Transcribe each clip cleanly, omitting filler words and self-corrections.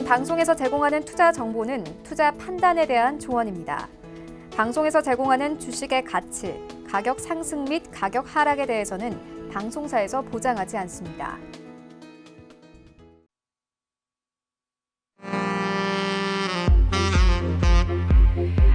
방송에서 제공하는 투자 정보는 투자 판단에 대한 조언입니다. 방송에서 제공하는 주식의 가치, 가격 상승 및 가격 하락에 대해서는 방송사에서 보장하지 않습니다.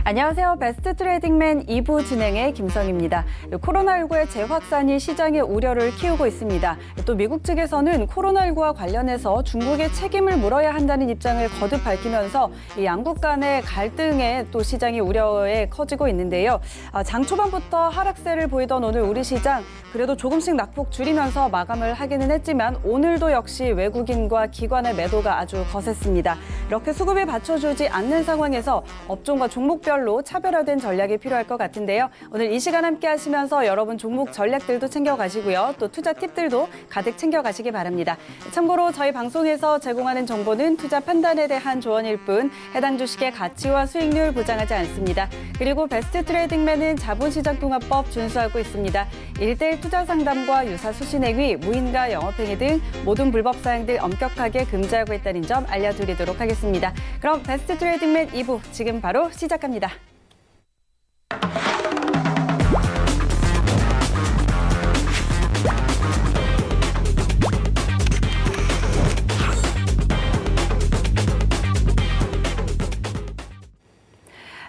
안녕하세요. 베스트 트레이딩맨 2부 진행의 김성희입니다. 코로나19의 재확산이 시장의 우려를 키우고 있습니다. 또 미국 측에서는 코로나19와 관련해서 중국에 책임을 물어야 한다는 입장을 거듭 밝히면서 이 양국 간의 갈등에 또 시장의 우려에 커지고 있는데요. 장 초반부터 하락세를 보이던 오늘 우리 시장 그래도 조금씩 낙폭 줄이면서 마감을 하기는 했지만 오늘도 역시 외국인과 기관의 매도가 아주 거셌습니다. 이렇게 수급이 받쳐주지 않는 상황에서 업종과 종목별로 차별화된 전략이 필요할 것 같은데요. 오늘 이 시간 함께 하시면서 여러분 종목 전략들도 챙겨가시고요. 또 투자 팁들도 가득 챙겨가시기 바랍니다. 참고로 저희 방송에서 제공하는 정보는 투자 판단에 대한 조언일 뿐 해당 주식의 가치와 수익률 보장하지 않습니다. 그리고 베스트 트레이딩맨은 자본시장통합법 준수하고 있습니다. 1:1 투자 상담과 유사 수신행위, 무인가 영업행위 등 모든 불법 사항들 엄격하게 금지하고 있다는 점 알려드리도록 하겠습니다. 그럼 베스트 트레이딩맨 2부 지금 바로 시작합니다.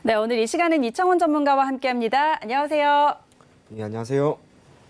네, 오늘 이 시간은 이창원 전문가와 함께합니다. 안녕하세요. 네, 안녕하세요.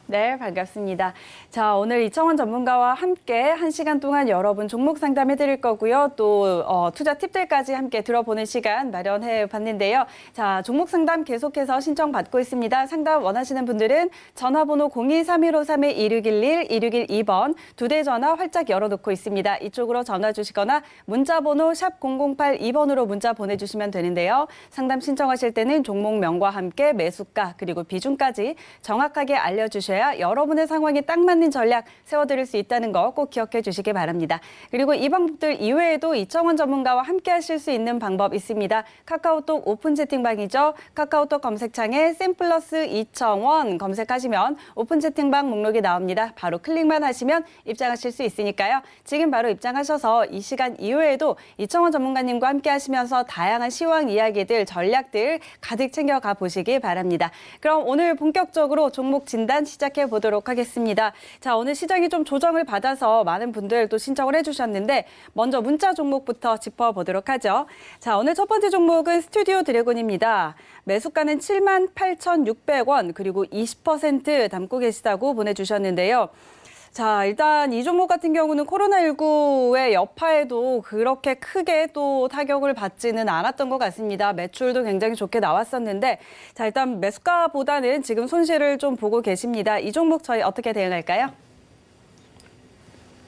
네, 반갑습니다. 자, 오늘 이창원 전문가와 함께 1시간 동안 여러분 종목 상담해드릴 거고요. 또 투자 팁들까지 함께 들어보는 시간 마련해 봤는데요. 자, 종목 상담 계속해서 신청받고 있습니다. 상담 원하시는 분들은 전화번호 023153-2611, 2612번 두 대 전화 활짝 열어놓고 있습니다. 이쪽으로 전화 주시거나 문자번호 샵 0082번으로 문자 보내주시면 되는데요. 상담 신청하실 때는 종목명과 함께 매수가 그리고 비중까지 정확하게 알려주셔야 여러분의 상황에 딱 맞는 전략 세워드릴 수 있다는 거 꼭 기억해 주시기 바랍니다. 그리고 이 방법들 이외에도 이창원 전문가와 함께 하실 수 있는 방법 있습니다. 카카오톡 오픈 채팅방이죠. 카카오톡 검색창에 샘플러스 이창원 검색하시면 오픈 채팅방 목록이 나옵니다. 바로 클릭만 하시면 입장하실 수 있으니까요. 지금 바로 입장하셔서 이 시간 이후에도 이창원 전문가님과 함께 하시면서 다양한 시황 이야기들, 전략들 가득 챙겨가 보시기 바랍니다. 그럼 오늘 본격적으로 종목 진단 시작해 보도록 하겠습니다. 자, 오늘 시장이 좀 조정을 받아서 많은 분들 또 신청을 해주셨는데 먼저 문자 종목부터 짚어보도록 하죠. 자, 오늘 첫 번째 종목은 스튜디오 드래곤입니다. 매수가는 78,600원 그리고 20% 담고 계시다고 보내주셨는데요. 자, 일단 이 종목 같은 경우는 코로나19의 여파에도 그렇게 크게 또 타격을 받지는 않았던 것 같습니다. 매출도 굉장히 좋게 나왔었는데, 자, 일단 매수가보다는 지금 손실을 좀 보고 계십니다. 이 종목 저희 어떻게 대응할까요?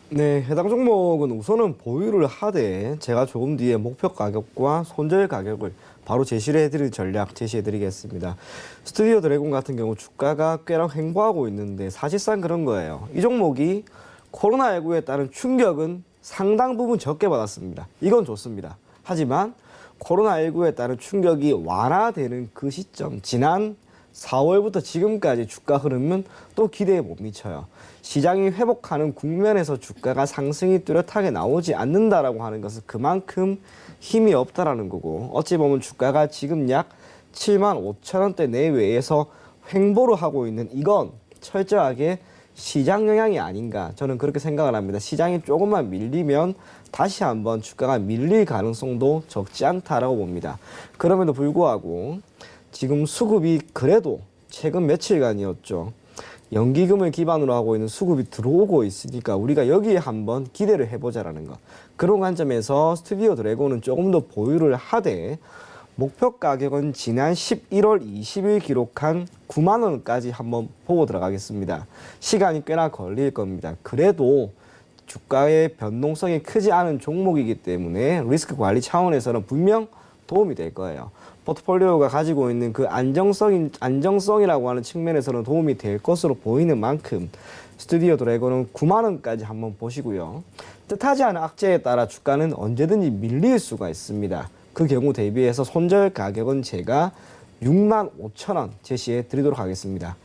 네, 해당 종목은 우선은 보유를 하되 제가 조금 뒤에 목표 가격과 손절 가격을 바로 제시를 해드릴 전략 제시해드리겠습니다. 스튜디오 드래곤 같은 경우 주가가 꽤나 횡보하고 있는데 사실상 그런 거예요. 이 종목이 코로나19에 따른 충격은 상당 부분 적게 받았습니다. 이건 좋습니다. 하지만 코로나19에 따른 충격이 완화되는 그 시점, 지난 4월부터 지금까지 주가 흐름은 또 기대에 못 미쳐요. 시장이 회복하는 국면에서 주가가 상승이 뚜렷하게 나오지 않는다라고 하는 것은 그만큼 힘이 없다라는 거고, 어찌 보면 주가가 지금 약 75,000원대 내외에서 횡보를 하고 있는 이건 철저하게 시장 영향이 아닌가, 저는 그렇게 생각을 합니다. 시장이 조금만 밀리면 다시 한번 주가가 밀릴 가능성도 적지 않다라고 봅니다. 그럼에도 불구하고 지금 수급이 그래도 최근 며칠간이었죠. 연기금을 기반으로 하고 있는 수급이 들어오고 있으니까 우리가 여기에 한번 기대를 해보자라는 것. 그런 관점에서 스튜디오 드래곤은 조금 더 보유를 하되 목표 가격은 지난 11월 20일 기록한 9만 원까지 한번 보고 들어가겠습니다. 시간이 꽤나 걸릴 겁니다. 그래도 주가의 변동성이 크지 않은 종목이기 때문에 리스크 관리 차원에서는 분명 도움이 될 거예요. 포트폴리오가 가지고 있는 그 안정성이라고 하는 측면에서는 도움이 될 것으로 보이는 만큼 스튜디오 드래곤은 9만 원까지 한번 보시고요. 뜻하지 않은 악재에 따라 주가는 언제든지 밀릴 수가 있습니다. 그 경우 대비해서 손절 가격은 제가 65,000원 제시해 드리도록 하겠습니다.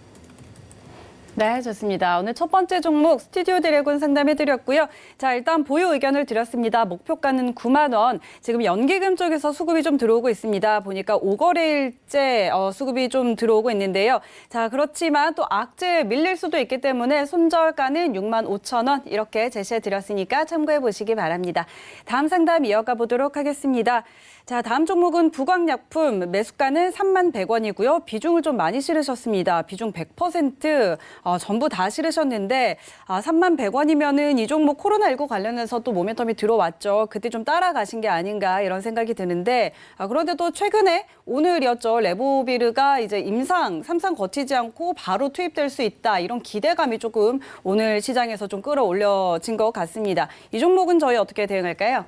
네, 좋습니다. 오늘 첫 번째 종목 스튜디오 드래곤 상담해드렸고요. 자, 일단 보유 의견을 드렸습니다. 목표가는 9만 원. 지금 연기금 쪽에서 수급이 좀 들어오고 있습니다. 보니까 5거래일째 수급이 좀 들어오고 있는데요. 자, 그렇지만 또 악재에 밀릴 수도 있기 때문에 손절가는 6만 5천 원 이렇게 제시해드렸으니까 참고해 보시기 바랍니다. 다음 상담 이어가 보도록 하겠습니다. 자, 다음 종목은 부광약품, 매수가는 3만 100원이고요. 비중을 좀 많이 실으셨습니다. 비중 100% 전부 다 실으셨는데 3만 100원이면은 이 종목 코로나19 관련해서 또 모멘텀이 들어왔죠. 그때 좀 따라가신 게 아닌가 이런 생각이 드는데 그런데 또 최근에 오늘이었죠. 레보비르가 이제 삼상 거치지 않고 바로 투입될 수 있다. 이런 기대감이 조금 오늘 시장에서 좀 끌어올려진 것 같습니다. 이 종목은 저희 어떻게 대응할까요?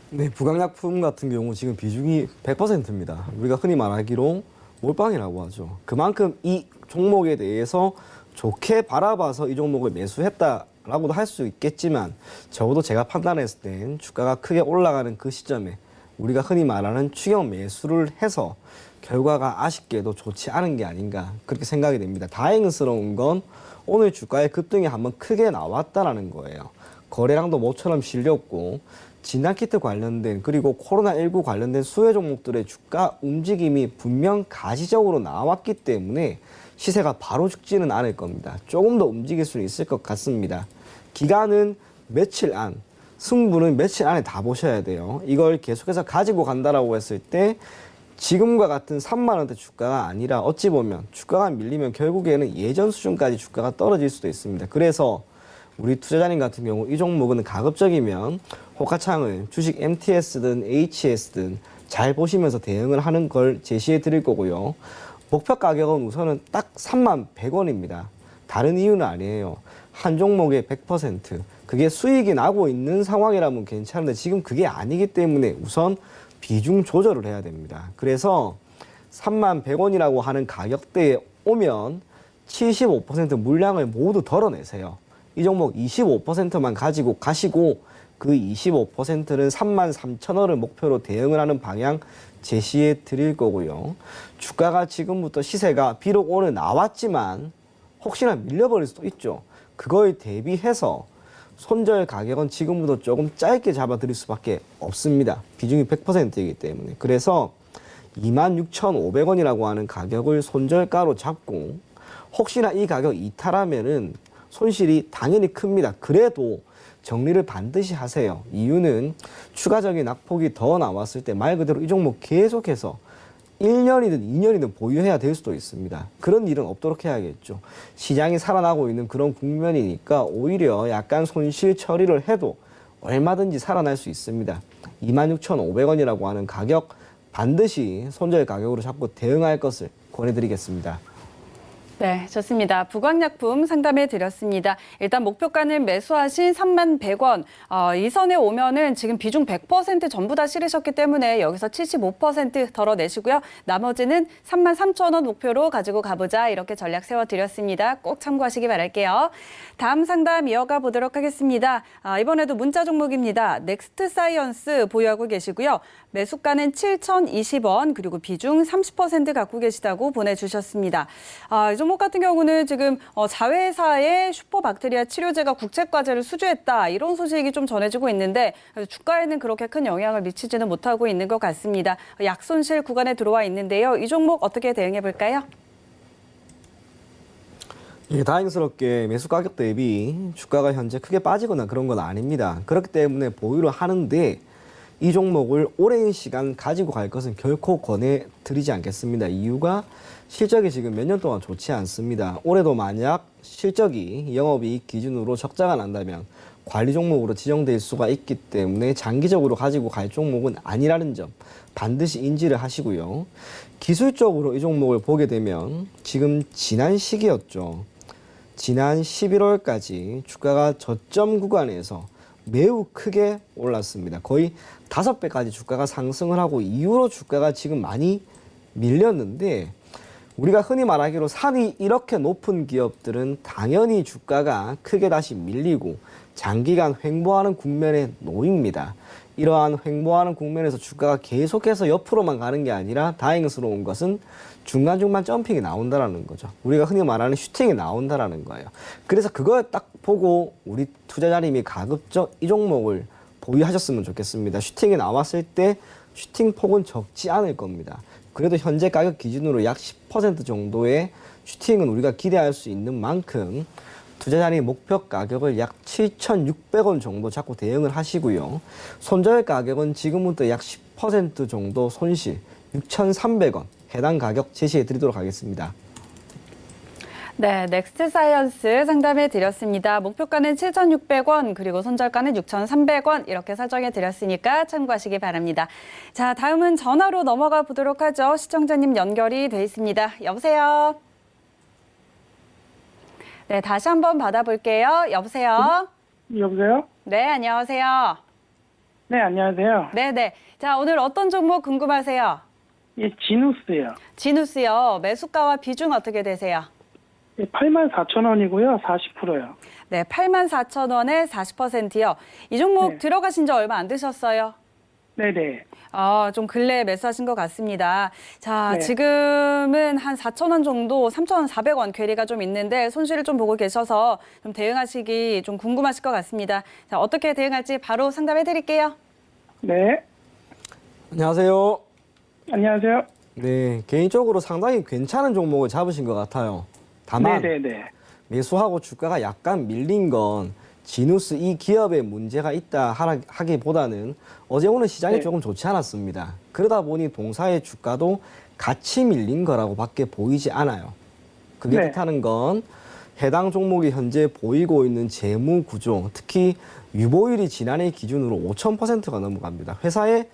네, 부강약품 같은 경우 지금 비중이 100%입니다. 우리가 흔히 말하기로 몰빵이라고 하죠. 그만큼 이 종목에 대해서 좋게 바라봐서 이 종목을 매수했다라고도 할 수 있겠지만 적어도 제가 판단했을 땐 주가가 크게 올라가는 그 시점에 우리가 흔히 말하는 추격 매수를 해서 결과가 아쉽게도 좋지 않은 게 아닌가 그렇게 생각이 됩니다. 다행스러운 건 오늘 주가의 급등이 한번 크게 나왔다라는 거예요. 거래량도 모처럼 실렸고 진단키트 관련된 그리고 코로나19 관련된 수혜 종목들의 주가 움직임이 분명 가시적으로 나왔기 때문에 시세가 바로 죽지는 않을 겁니다. 조금 더 움직일 수는 있을 것 같습니다. 기간은 며칠 안, 승부는 며칠 안에 다 보셔야 돼요. 이걸 계속해서 가지고 간다라고 했을 때 지금과 같은 3만 원대 주가가 아니라 어찌 보면 주가가 밀리면 결국에는 예전 수준까지 주가가 떨어질 수도 있습니다. 그래서 우리 투자자님 같은 경우 이 종목은 가급적이면 호가창을 주식 MTS든 HS든 잘 보시면서 대응을 하는 걸 제시해 드릴 거고요. 목표 가격은 우선은 딱 3만 100원입니다. 다른 이유는 아니에요. 한 종목의 100%. 그게 수익이 나고 있는 상황이라면 괜찮은데 지금 그게 아니기 때문에 우선 비중 조절을 해야 됩니다. 그래서 3만 100원이라고 하는 가격대에 오면 75% 물량을 모두 덜어내세요. 이 종목 25%만 가지고 가시고 그 25%는 3만 3천 원을 목표로 대응을 하는 방향 제시해 드릴 거고요. 주가가 지금부터 시세가 비록 오늘 나왔지만 혹시나 밀려버릴 수도 있죠. 그거에 대비해서 손절 가격은 지금부터 조금 짧게 잡아 드릴 수밖에 없습니다. 비중이 100%이기 때문에. 그래서 26,500원이라고 하는 가격을 손절가로 잡고 혹시나 이 가격 이탈하면은 손실이 당연히 큽니다. 그래도 정리를 반드시 하세요. 이유는 추가적인 낙폭이 더 나왔을 때 말 그대로 이 종목 계속해서 1년이든 2년이든 보유해야 될 수도 있습니다. 그런 일은 없도록 해야겠죠. 시장이 살아나고 있는 그런 국면이니까 오히려 약간 손실 처리를 해도 얼마든지 살아날 수 있습니다. 26,500원이라고 하는 가격 반드시 손절 가격으로 잡고 대응할 것을 권해드리겠습니다. 네, 좋습니다. 부광약품 상담해 드렸습니다. 일단 목표가는 매수하신 3만 100원. 이 선에 오면은 지금 비중 100% 전부 다 실으셨기 때문에 여기서 75% 덜어내시고요. 나머지는 3만 3천 원 목표로 가지고 가보자 이렇게 전략 세워드렸습니다. 꼭 참고하시기 바랄게요. 다음 상담 이어가 보도록 하겠습니다. 이번에도 문자 종목입니다. 넥스트 사이언스 보유하고 계시고요. 매수가는 7,020원 그리고 비중 30% 갖고 계시다고 보내주셨습니다. 이 종목 같은 경우는 지금 자회사의 슈퍼박테리아 치료제가 국책과제를 수주했다 이런 소식이 좀 전해지고 있는데 주가에는 그렇게 큰 영향을 미치지는 못하고 있는 것 같습니다. 약손실 구간에 들어와 있는데요. 이 종목 어떻게 대응해 볼까요? 예, 다행스럽게 매수 가격 대비 주가가 현재 크게 빠지거나 그런 건 아닙니다. 그렇기 때문에 보유를 하는데 이 종목을 오랜 시간 가지고 갈 것은 결코 권해드리지 않겠습니다. 이유가 실적이 지금 몇 년 동안 좋지 않습니다. 올해도 만약 실적이 영업이익 기준으로 적자가 난다면 관리 종목으로 지정될 수가 있기 때문에 장기적으로 가지고 갈 종목은 아니라는 점 반드시 인지를 하시고요. 기술적으로 이 종목을 보게 되면 지금 지난 시기였죠. 지난 11월까지 주가가 저점 구간에서 매우 크게 올랐습니다. 거의 5배까지 주가가 상승을 하고 이후로 주가가 지금 많이 밀렸는데 우리가 흔히 말하기로 산이 이렇게 높은 기업들은 당연히 주가가 크게 다시 밀리고 장기간 횡보하는 국면에 놓입니다. 이러한 횡보하는 국면에서 주가가 계속해서 옆으로만 가는 게 아니라 다행스러운 것은 중간중간 점핑이 나온다라는 거죠. 우리가 흔히 말하는 슈팅이 나온다라는 거예요. 그래서 그걸 딱 보고 우리 투자자님이 가급적 이 종목을 보유하셨으면 좋겠습니다. 슈팅이 나왔을 때 슈팅 폭은 적지 않을 겁니다. 그래도 현재 가격 기준으로 약 10% 정도의 슈팅은 우리가 기대할 수 있는 만큼 투자자님 목표 가격을 약 7,600원 정도 잡고 대응을 하시고요. 손절 가격은 지금부터 약 10% 정도 손실 6,300원 해당 가격 제시해 드리도록 하겠습니다. 네, 넥스트 사이언스 상담해 드렸습니다. 목표가는 7,600원, 그리고 손절가는 6,300원 이렇게 설정해 드렸으니까 참고하시기 바랍니다. 자, 다음은 전화로 넘어가 보도록 하죠. 시청자님 연결이 돼 있습니다. 여보세요? 네, 다시 한번 받아볼게요. 여보세요? 여보세요? 네, 안녕하세요. 네, 안녕하세요. 네네. 자, 오늘 어떤 종목 궁금하세요? 예, 지누스요. 지누스요. 매수가와 비중 어떻게 되세요? 예, 84,000원이고요. 40%요. 네, 84,000원에 40%요. 이 종목 네. 들어가신 지 얼마 안 되셨어요? 네네. 좀 근래에 매수하신 것 같습니다. 자, 네. 지금은 한 4,000원 정도, 3,400원 괴리가 좀 있는데 손실을 좀 보고 계셔서 좀 대응하시기 좀 궁금하실 것 같습니다. 자, 어떻게 대응할지 바로 상담해 드릴게요. 네. 안녕하세요. 안녕하세요. 네, 개인적으로 상당히 괜찮은 종목을 잡으신 것 같아요. 다만 네네네. 매수하고 주가가 약간 밀린 건 지누스 이 기업에 문제가 있다 하기보다는 어제 오늘 시장이 네. 조금 좋지 않았습니다. 그러다 보니 동사의 주가도 같이 밀린 거라고 밖에 보이지 않아요. 그게 네. 뜻하는 건 해당 종목이 현재 보이고 있는 재무 구조, 특히 유보율이 지난해 기준으로 5,000%가 넘어갑니다. 회사의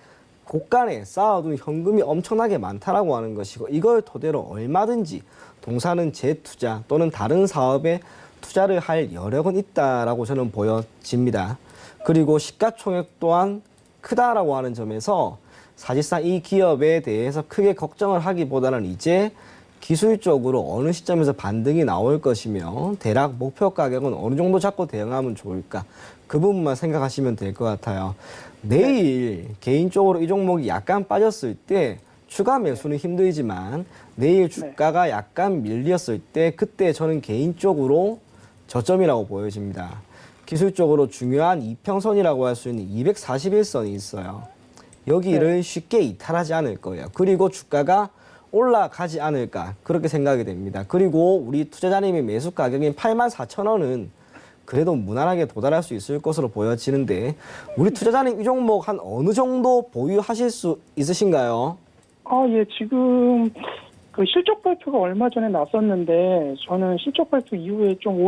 곳간에 쌓아둔 현금이 엄청나게 많다라고 하는 것이고, 이걸 토대로 얼마든지 동사는 재투자 또는 다른 사업에 투자를 할 여력은 있다라고 저는 보여집니다. 그리고 시가총액 또한 크다라고 하는 점에서 사실상 이 기업에 대해서 크게 걱정을 하기보다는 이제 기술적으로 어느 시점에서 반등이 나올 것이며 대략 목표 가격은 어느 정도 잡고 대응하면 좋을까, 그 부분만 생각하시면 될 것 같아요. 내일 개인적으로 이 종목이 약간 빠졌을 때 추가 매수는 힘들지만 내일 주가가 약간 밀렸을 때 그때 저는 개인적으로 저점이라고 보여집니다. 기술적으로 중요한 이평선이라고 할 수 있는 241선이 있어요. 여기를 쉽게 이탈하지 않을 거예요. 그리고 주가가 올라가지 않을까, 그렇게 생각이 됩니다. 그리고 우리 투자자님의 매수 가격인 84,000원은 그래도 무난하게 도달할 수 있을 것으로 보여지는데, 우리 투자자님 이 종목 한 어느 정도 보유하실 수 있으신가요? 예, 지금 그 실적 발표가 얼마 전에 났었는데 저는 실적 발표 이후에 좀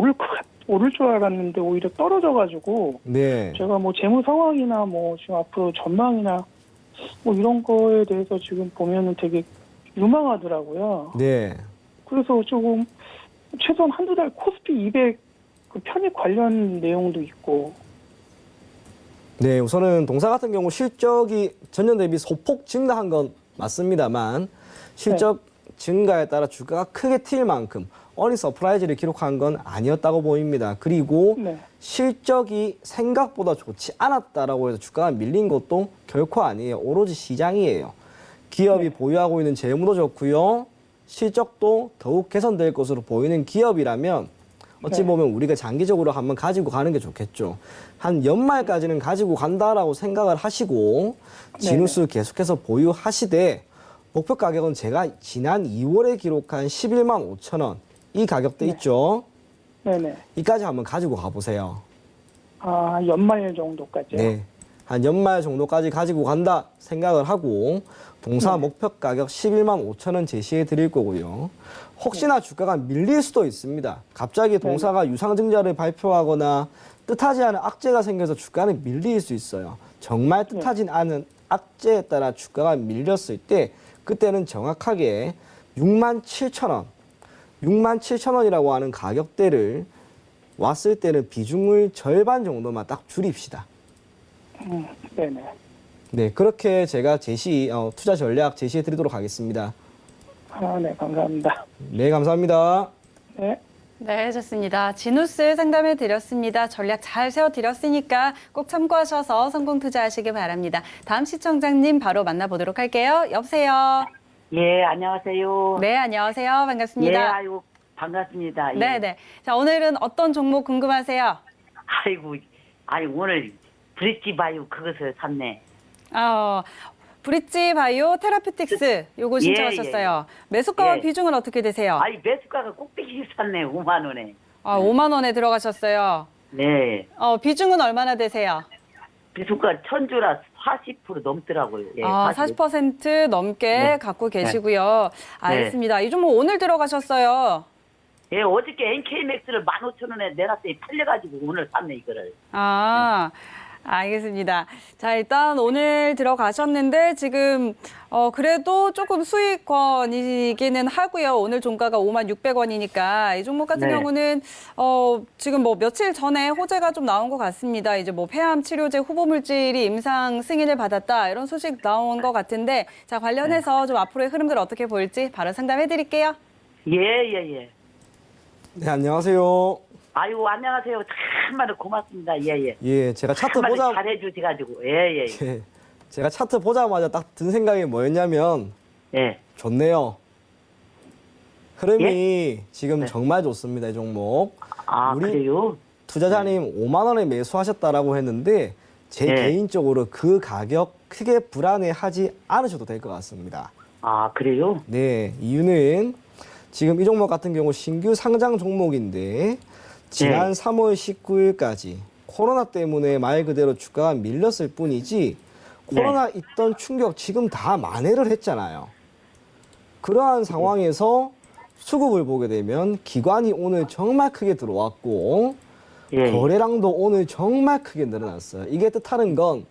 오를 줄 알았는데 오히려 떨어져가지고 네. 제가 뭐 재무 상황이나 뭐 지금 앞으로 전망이나 뭐 이런 거에 대해서 지금 보면은 되게 유망하더라고요. 네. 그래서 조금 최소한 한두 달 코스피 200 그 편입 관련 내용도 있고. 네, 우선은 동사 같은 경우 실적이 전년 대비 소폭 증가한 건 맞습니다만 실적 증가에 따라 주가가 크게 튈 만큼 어닝 서프라이즈를 기록한 건 아니었다고 보입니다. 그리고 네. 실적이 생각보다 좋지 않았다라고 해서 주가가 밀린 것도 결코 아니에요. 오로지 시장이에요. 기업이 보유하고 있는 재무도 좋고요. 실적도 더욱 개선될 것으로 보이는 기업이라면 어찌 보면 우리가 장기적으로 한번 가지고 가는 게 좋겠죠. 한 연말까지는 가지고 간다라고 생각을 하시고 지누스 계속해서 보유하시되, 목표 가격은 제가 지난 2월에 기록한 11만 5천 원 이 가격대 있죠. 네네. 이까지 한번 가지고 가보세요. 연말 정도까지요? 네. 한 연말 정도까지 가지고 간다 생각을 하고 동사 목표 가격 11만 5천 원 제시해 드릴 거고요. 혹시나 주가가 밀릴 수도 있습니다. 갑자기 동사가 유상증자를 발표하거나 뜻하지 않은 악재가 생겨서 주가는 밀릴 수 있어요. 정말 뜻하진 않은 악재에 따라 주가가 밀렸을 때 그때는 정확하게 6만 7천 원, 6만 7천 원이라고 하는 가격대를 왔을 때는 비중을 절반 정도만 딱 줄입시다. 네네. 네, 그렇게 제가 투자 전략 제시해 드리도록 하겠습니다. 네, 감사합니다. 네, 감사합니다. 네. 네, 좋습니다. 진우스 상담해 드렸습니다. 전략 잘 세워드렸으니까 꼭 참고하셔서 성공 투자하시기 바랍니다. 다음 시청자님 바로 만나보도록 할게요. 여보세요. 예, 안녕하세요. 네, 안녕하세요. 예, 반갑습니다. 아이고, 반갑습니다. 예. 네, 네. 자, 오늘은 어떤 종목 궁금하세요? 아이고, 아니, 오늘 브릿지 바이오 그것을 샀네. 브릿지 바이오 테라피틱스 요거 신청하셨어요. 매수가와 예. 비중은 어떻게 되세요? 아니, 매수가가 꼭대기 샀네, 5만 원에. 5만 원에 들어가셨어요. 네. 비중은 얼마나 되세요? 매수가 천주라 40% 넘더라고요. 예, 40% 넘게 네. 갖고 계시고요. 알겠습니다. 이 종목 오늘 들어가셨어요. 예, 어저께 NK맥스를 15,000원에 내놨더니 팔려가지고 오늘 샀네, 이거를. 알겠습니다. 자, 일단 오늘 들어가셨는데 지금 그래도 조금 수익권이기는 하고요. 오늘 종가가 56,600원이니까 이 종목 같은 네. 경우는 지금 뭐 며칠 전에 호재가 좀 나온 것 같습니다. 이제 뭐 폐암 치료제 후보 물질이 임상 승인을 받았다 이런 소식 나온 것 같은데 자, 관련해서 좀 앞으로의 흐름들 어떻게 보일지 바로 상담해 드릴게요. 예. 네, 안녕하세요. 아이고, 안녕하세요. 참말로 고맙습니다. 예. 예, 제가 차트 참말로 보자. 잘해주셔가지고. 예. 예, 제가 차트 보자마자 딱 든 생각이 뭐였냐면 예. 좋네요. 흐름이 지금 네. 정말 좋습니다. 이 종목. 우리 그래요? 투자자님 5만 원에 매수하셨다라고 했는데 제 네. 개인적으로 그 가격 크게 불안해하지 않으셔도 될 것 같습니다. 그래요? 네, 이유는 지금 이 종목 같은 경우 신규 상장 종목인데 지난 3월 19일까지 코로나 때문에 말 그대로 주가가 밀렸을 뿐이지 코로나 있던 충격 지금 다 만회를 했잖아요. 그러한 상황에서 수급을 보게 되면 기관이 오늘 정말 크게 들어왔고 예. 거래량도 오늘 정말 크게 늘어났어요. 이게 뜻하는 건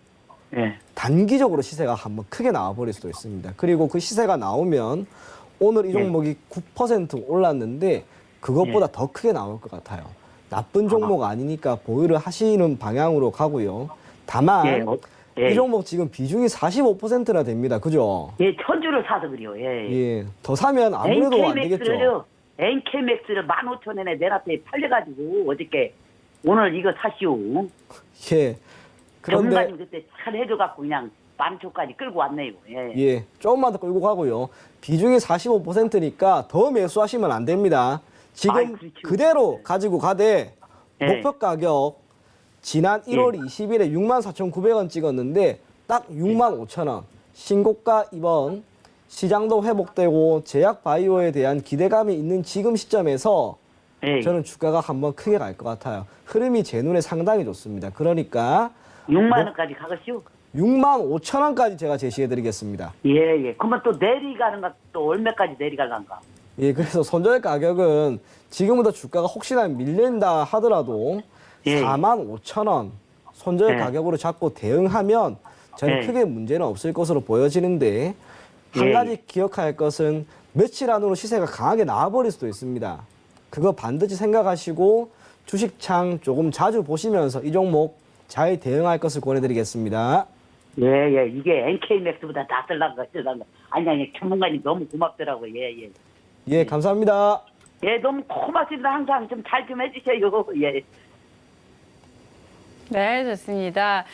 예. 단기적으로 시세가 한번 크게 나와버릴 수도 있습니다. 그리고 그 시세가 나오면 오늘 이 종목이 9% 올랐는데 그것보다 더 크게 나올 것 같아요. 나쁜 종목 아니니까 보유를 하시는 방향으로 가고요. 다만 이 종목 지금 비중이 45%나 됩니다. 그죠? 예, 천주를 사서 그래요. 예. 예, 더 사면 아무래도 안 되겠죠. NK맥스를 15,000원에 내놨더니 팔려가지고 어저께 오늘 이거 사시오. 예. 그런데 전문가님 그때 잘 해줘갖고 그냥 10,000원까지 끌고 왔네요. 예. 예, 조금만 더 끌고 가고요. 비중이 45%니까 더 매수하시면 안 됩니다. 지금 그렇죠. 그대로 가지고 가되 예. 목표 가격 지난 1월 20일에 64,900원 찍었는데 딱 65,000원. 신고가 이번 시장도 회복되고 제약 바이오에 대한 기대감이 있는 지금 시점에서 예. 저는 주가가 한번 크게 갈 것 같아요. 흐름이 제 눈에 상당히 좋습니다. 그러니까 6만 원까지 가겠시오. 65,000원까지 제가 제시해드리겠습니다. 예. 그러면 또 내리가는가 또 얼마까지 내리갈란가? 예, 그래서 손절 가격은 지금부터 주가가 혹시나 밀린다 하더라도 예. 45,000원 손절 예. 가격으로 잡고 대응하면 저는 예. 크게 문제는 없을 것으로 보여지는데 한 예. 가지 기억할 것은 며칠 안으로 시세가 강하게 나와버릴 수도 있습니다. 그거 반드시 생각하시고 주식창 조금 자주 보시면서 이 종목 잘 대응할 것을 권해드리겠습니다. 예. 이게 NK맥스보다 낫을란가. 아니, 전문가님 너무 고맙더라고요. 예. 예, 감사합니다. 예, 너무 고맙습니다. 항상 좀 잘 좀 해주세요. 예. 네, 좋습니다.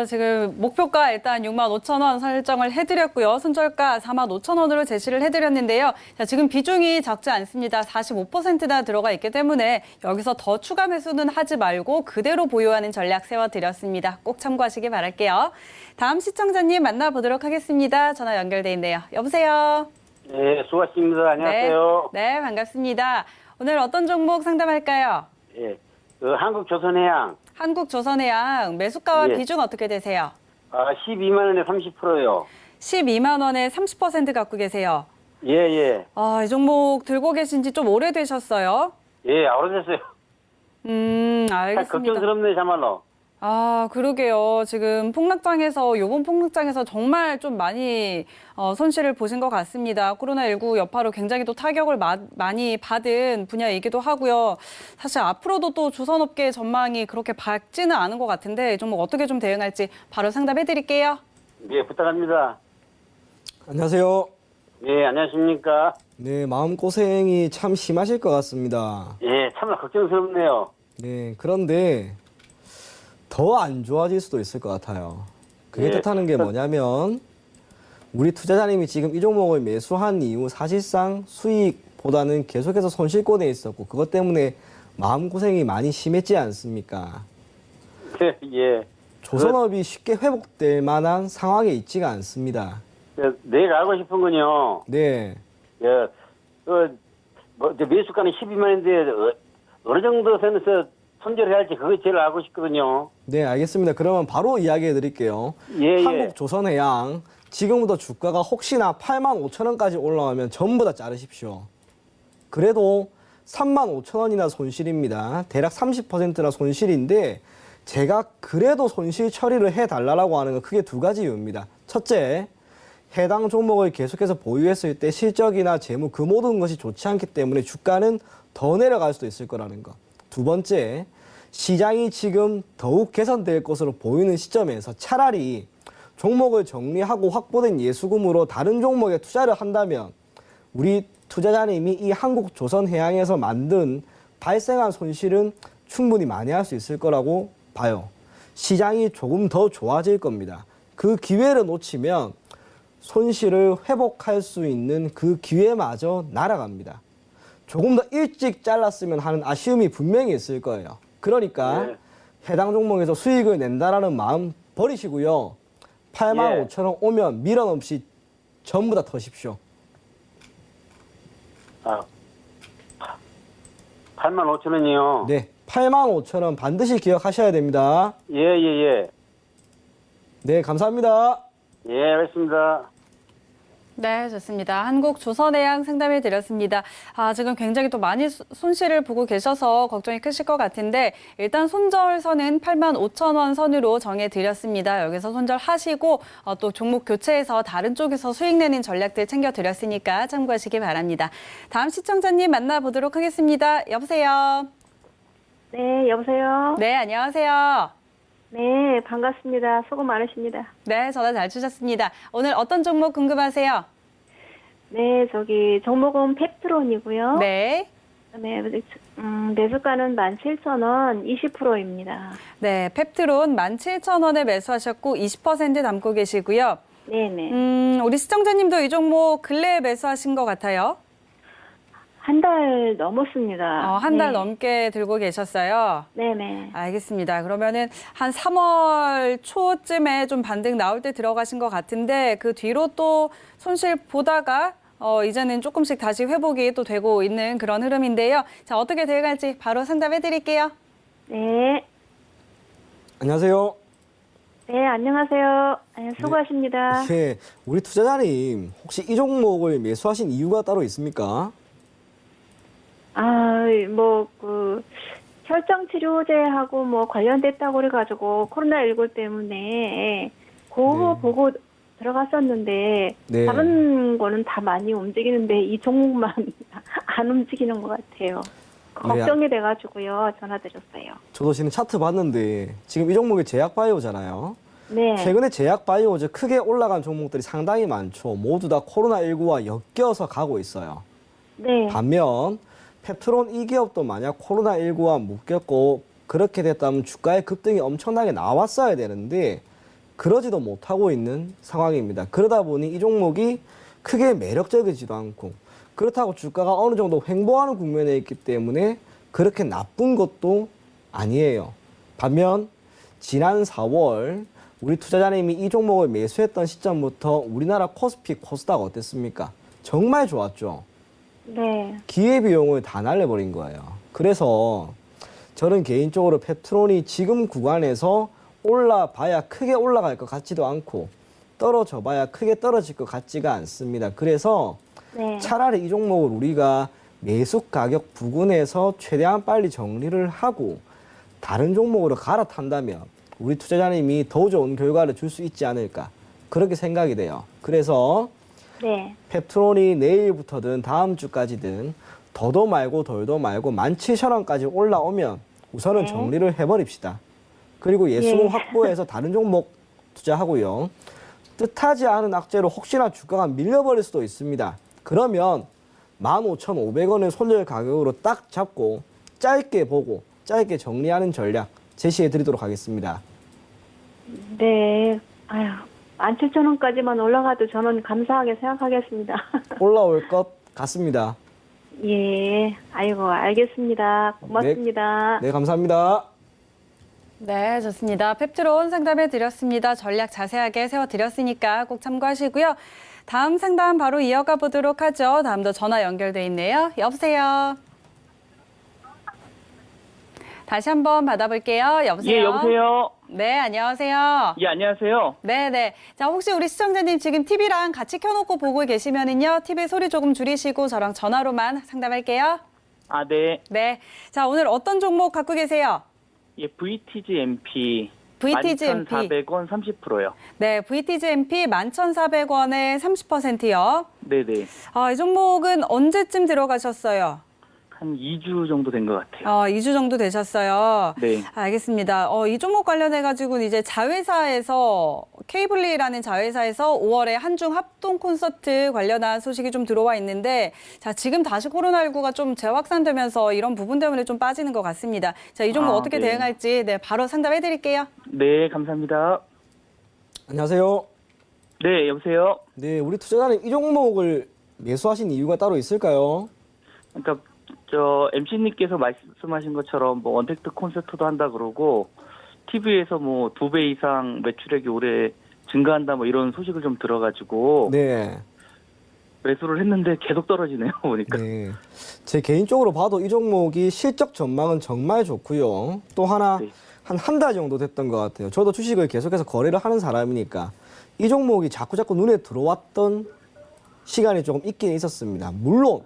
지금 목표가 일단 65,000원 설정을 해드렸고요. 손절가 45,000원으로 제시를 해드렸는데요. 자, 지금 비중이 적지 않습니다. 45%나 들어가 있기 때문에 여기서 더 추가 매수는 하지 말고 그대로 보유하는 전략 세워드렸습니다. 꼭 참고하시기 바랄게요. 다음 시청자님 만나보도록 하겠습니다. 전화 연결돼 있네요. 여보세요? 네, 수고하십니다. 안녕하세요. 네, 반갑습니다. 오늘 어떤 종목 상담할까요? 예, 한국조선해양 한국조선해양 매수가와 예. 비중 어떻게 되세요? 12만 원에 30%요. 12만 원에 30% 갖고 계세요. 예. 이 종목 들고 계신 지 좀 오래되셨어요? 예, 오래됐어요. 참 알겠습니다. 걱정스럽네, 참말로. 그러게요. 지금 요번 폭락장에서 정말 좀 많이 손실을 보신 것 같습니다. 코로나19 여파로 굉장히 또 타격을 많이 받은 분야이기도 하고요. 사실 앞으로도 또 조선업계 전망이 그렇게 밝지는 않은 것 같은데 이 종목 어떻게 좀 대응할지 바로 상담해 드릴게요. 예, 부탁합니다. 안녕하세요. 예, 안녕하십니까. 네, 마음고생이 참 심하실 것 같습니다. 예, 참나 걱정스럽네요. 네, 그런데 더 안 좋아질 수도 있을 것 같아요. 그게 예. 뜻하는 게 뭐냐면 우리 투자자님이 지금 이 종목을 매수한 이후 사실상 수익보다는 계속해서 손실권에 있었고 그것 때문에 마음고생이 많이 심했지 않습니까? 예. 조선업이 쉽게 회복될 만한 상황에 있지가 않습니다. 내가 알고 싶은 건요. 네. 예, 매수가는 12만 원인데 어느 정도 선에서 손절해야 할지 그거 제일 알고 싶거든요. 네, 알겠습니다. 그러면 바로 이야기해 드릴게요. 예, 예. 한국조선해양 지금부터 주가가 혹시나 8만 5천 원까지 올라오면 전부 다 자르십시오. 그래도 3만 5천 원이나 손실입니다. 대략 30%나 손실인데 제가 그래도 손실 처리를 해달라고 하는 건 크게 두 가지 이유입니다. 첫째, 해당 종목을 계속해서 보유했을 때 실적이나 재무 그 모든 것이 좋지 않기 때문에 주가는 더 내려갈 수도 있을 거라는 것. 두 번째, 시장이 지금 더욱 개선될 것으로 보이는 시점에서 차라리 종목을 정리하고 확보된 예수금으로 다른 종목에 투자를 한다면 우리 투자자님이 이 한국조선해양에서 만든 발생한 손실은 충분히 만회할 수 있을 거라고 봐요. 시장이 조금 더 좋아질 겁니다. 그 기회를 놓치면 손실을 회복할 수 있는 그 기회마저 날아갑니다. 조금 더 일찍 잘랐으면 하는 아쉬움이 분명히 있을 거예요. 그러니까 네. 해당 종목에서 수익을 낸다라는 마음 버리시고요. 8만 예. 5천 원 오면 미련 없이 전부 다 터십시오. 아, 8만 5천 원이요. 네, 8만 5천 원 반드시 기억하셔야 됩니다. 예, 예, 예. 네, 감사합니다. 예, 알겠습니다. 네, 좋습니다. 한국조선해양 상담해 드렸습니다. 지금 굉장히 또 많이 손실을 보고 계셔서 걱정이 크실 것 같은데 일단 손절선은 8만 5천 원 선으로 정해 드렸습니다. 여기서 손절하시고 또 종목 교체해서 다른 쪽에서 수익 내는 전략들 챙겨 드렸으니까 참고하시기 바랍니다. 다음 시청자님 만나보도록 하겠습니다. 여보세요. 네, 여보세요? 네, 안녕하세요. 네, 반갑습니다. 수고 많으십니다. 네, 전화 잘 주셨습니다. 오늘 어떤 종목 궁금하세요? 네, 종목은 펩트론이고요. 네. 네, 매수가는 17,000원, 20%입니다. 네, 펩트론 17,000원에 매수하셨고 20% 담고 계시고요. 네네. 우리 시청자님도 이 종목 근래에 매수하신 것 같아요. 한 달 넘었습니다. 한 달 네. 넘게 들고 계셨어요. 네네. 알겠습니다. 그러면은 한 3월 초쯤에 좀 반등 나올 때 들어가신 것 같은데 그 뒤로 또 손실 보다가 이제는 조금씩 다시 회복이 또 되고 있는 그런 흐름인데요. 자, 어떻게 돼갈지 바로 상담해 드릴게요. 네. 안녕하세요. 네, 안녕하세요. 네, 수고하십니다. 네, 우리 투자자님 혹시 이 종목을 매수하신 이유가 따로 있습니까? 혈장 치료제하고 관련됐다고 그래가지고 코로나19 때문에 그거 네. 보고 들어갔었는데 네. 다른 거는 다 많이 움직이는데 이 종목만 안 움직이는 것 같아요. 걱정이 돼가지고요 전화드렸어요. 저도 지금 차트 봤는데 지금 이 종목이 제약바이오잖아요. 네. 최근에 제약바이오즈 크게 올라간 종목들이 상당히 많죠. 모두 다 코로나19와 엮여서 가고 있어요. 네. 반면 펩트론 이 기업도 만약 코로나19와 묶였고 그렇게 됐다면 주가의 급등이 엄청나게 나왔어야 되는데 그러지도 못하고 있는 상황입니다. 그러다 보니 이 종목이 크게 매력적이지도 않고 그렇다고 주가가 어느 정도 횡보하는 국면에 있기 때문에 그렇게 나쁜 것도 아니에요. 반면 지난 4월 우리 투자자님이 이 종목을 매수했던 시점부터 우리나라 코스피, 코스닥 어땠습니까? 정말 좋았죠. 네. 기회비용을 다 날려버린 거예요. 그래서 저는 개인적으로 펩트론이 지금 구간에서 올라봐야 크게 올라갈 것 같지도 않고 떨어져 봐야 크게 떨어질 것 같지가 않습니다. 그래서 네. 차라리 이 종목을 우리가 매수 가격 부근에서 최대한 빨리 정리를 하고 다른 종목으로 갈아탄다면 우리 투자자님이 더 좋은 결과를 줄 수 있지 않을까 그렇게 생각이 돼요. 그래서 네. 펩트론이 내일부터든 다음 주까지든 더도 말고 덜도 말고 17,000원까지 올라오면 우선은 네. 정리를 해버립시다. 그리고 예수금 예. 확보해서 다른 종목 투자하고요. 뜻하지 않은 악재로 혹시나 주가가 밀려버릴 수도 있습니다. 그러면 15,500원의 손절 가격으로 딱 잡고 짧게 보고 짧게 정리하는 전략 제시해 드리도록 하겠습니다. 네. 아유, 17,000원까지만 올라가도 저는 감사하게 생각하겠습니다. 올라올 것 같습니다. 예. 아이고, 알겠습니다. 고맙습니다. 네, 감사합니다. 네, 좋습니다. 펩트론 상담해 드렸습니다. 전략 자세하게 세워드렸으니까 꼭 참고하시고요. 다음 상담 바로 이어가 보도록 하죠. 다음도 전화 연결돼 있네요. 여보세요. 다시 한번 받아볼게요. 여보세요. 예, 여보세요. 네, 안녕하세요. 예, 안녕하세요. 네네. 자, 혹시 우리 시청자님 지금 TV랑 같이 켜놓고 보고 계시면은요, TV 소리 조금 줄이시고 저랑 전화로만 상담할게요. 아, 네. 네. 자, 오늘 어떤 종목 갖고 계세요? 예, VTG MP. VTG MP. 11,400원 30%요. 네, VTG MP 11,400원에 30%요. 네네. 아, 이 종목은 언제쯤 들어가셨어요? 한 2주 정도 된 것 같아요. 2주 정도 되셨어요. 네. 알겠습니다. 이 종목 관련해가지고 이제 자회사에서, 케이블리라는 자회사에서 5월에 한중 합동 콘서트 관련한 소식이 좀 들어와 있는데, 자, 지금 다시 코로나19가 좀 재확산되면서 이런 부분 때문에 좀 빠지는 것 같습니다. 자, 이 종목 어떻게 네. 대응할지, 네, 바로 상담해 드릴게요. 네, 감사합니다. 안녕하세요. 네, 여보세요. 네, 우리 투자자님 이 종목을 매수하신 이유가 따로 있을까요? 그러니까 저 MC님께서 말씀하신 것처럼 뭐 언택트 콘서트도 한다 그러고 TV에서 뭐 2배 이상 매출액이 올해 증가한다 뭐 이런 소식을 좀 들어가지고 네. 매수를 했는데 계속 떨어지네요 보니까. 네. 제 개인적으로 봐도 이 종목이 실적 전망은 정말 좋고요. 또 하나 네. 한 달 정도 됐던 것 같아요. 저도 주식을 계속해서 거래를 하는 사람이니까 이 종목이 자꾸 눈에 들어왔던 시간이 조금 있긴 있었습니다. 물론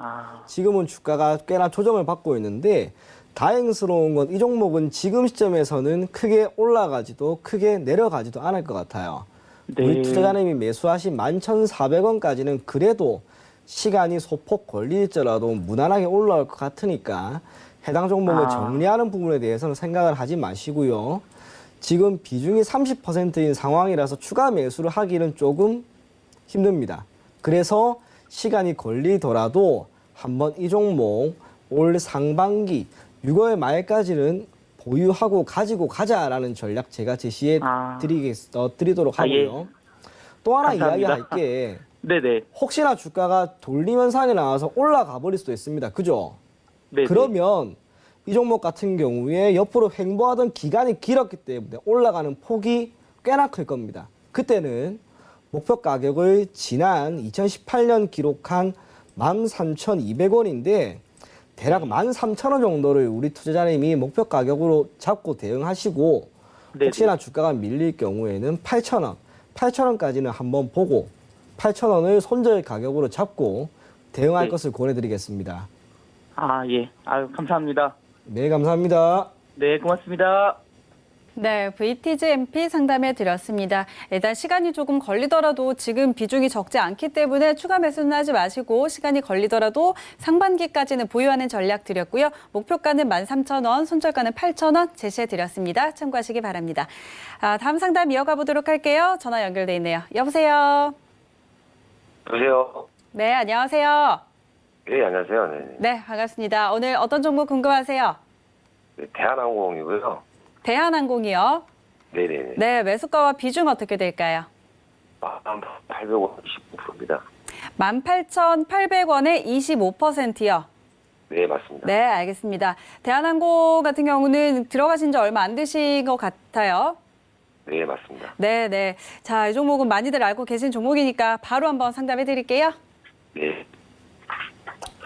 지금은 주가가 꽤나 조정을 받고 있는데 다행스러운 건 이 종목은 지금 시점에서는 크게 올라가지도 크게 내려가지도 않을 것 같아요. 네. 우리 투자자님이 매수하신 11,400원까지는 그래도 시간이 소폭 걸릴지라도 무난하게 올라올 것 같으니까 해당 종목을 정리하는 부분에 대해서는 생각을 하지 마시고요. 지금 비중이 30%인 상황이라서 추가 매수를 하기는 조금 힘듭니다. 그래서 시간이 걸리더라도 한번 이 종목 올 상반기 6월 말까지는 보유하고 가지고 가자라는 전략 제가 제시해 드리도록 하고요. 예. 또 하나 감사합니다. 이야기할게. 네네. 혹시나 주가가 돌리면상에 나와서 올라가 버릴 수도 있습니다. 그죠? 네네. 그러면 이 종목 같은 경우에 옆으로 횡보하던 기간이 길었기 때문에 올라가는 폭이 꽤나 클 겁니다. 그때는 목표 가격을 지난 2018년 기록한 13,200원인데 대략 13,000원 정도를 우리 투자자님이 목표 가격으로 잡고 대응하시고 네네. 혹시나 주가가 밀릴 경우에는 8,000원, 8,000원까지는 한번 보고 8,000원을 손절 가격으로 잡고 대응할 네. 것을 권해드리겠습니다. 아, 예. 아유, 감사합니다. 네, 감사합니다. 네, 고맙습니다. 네, VTG MP 상담해 드렸습니다. 일단 시간이 조금 걸리더라도 지금 비중이 적지 않기 때문에 추가 매수는 하지 마시고 시간이 걸리더라도 상반기까지는 보유하는 전략 드렸고요. 목표가는 13,000원, 손절가는 8,000원 제시해 드렸습니다. 참고하시기 바랍니다. 다음 상담 이어가 보도록 할게요. 전화 연결돼 있네요. 여보세요. 여보세요. 네, 안녕하세요. 네, 안녕하세요. 네. 네, 반갑습니다. 오늘 어떤 종목 궁금하세요? 네, 대한항공이고요. 대한항공이요. 네네네. 네, 매수가와 비중 어떻게 될까요? 800원 25%입니다. 18,800원에 25%요. 네, 맞습니다. 네, 알겠습니다. 대한항공 같은 경우는 들어가신 지 얼마 안 되신 것 같아요. 네, 맞습니다. 네, 네. 자, 이 종목은 많이들 알고 계신 종목이니까 바로 한번 상담해 드릴게요. 네.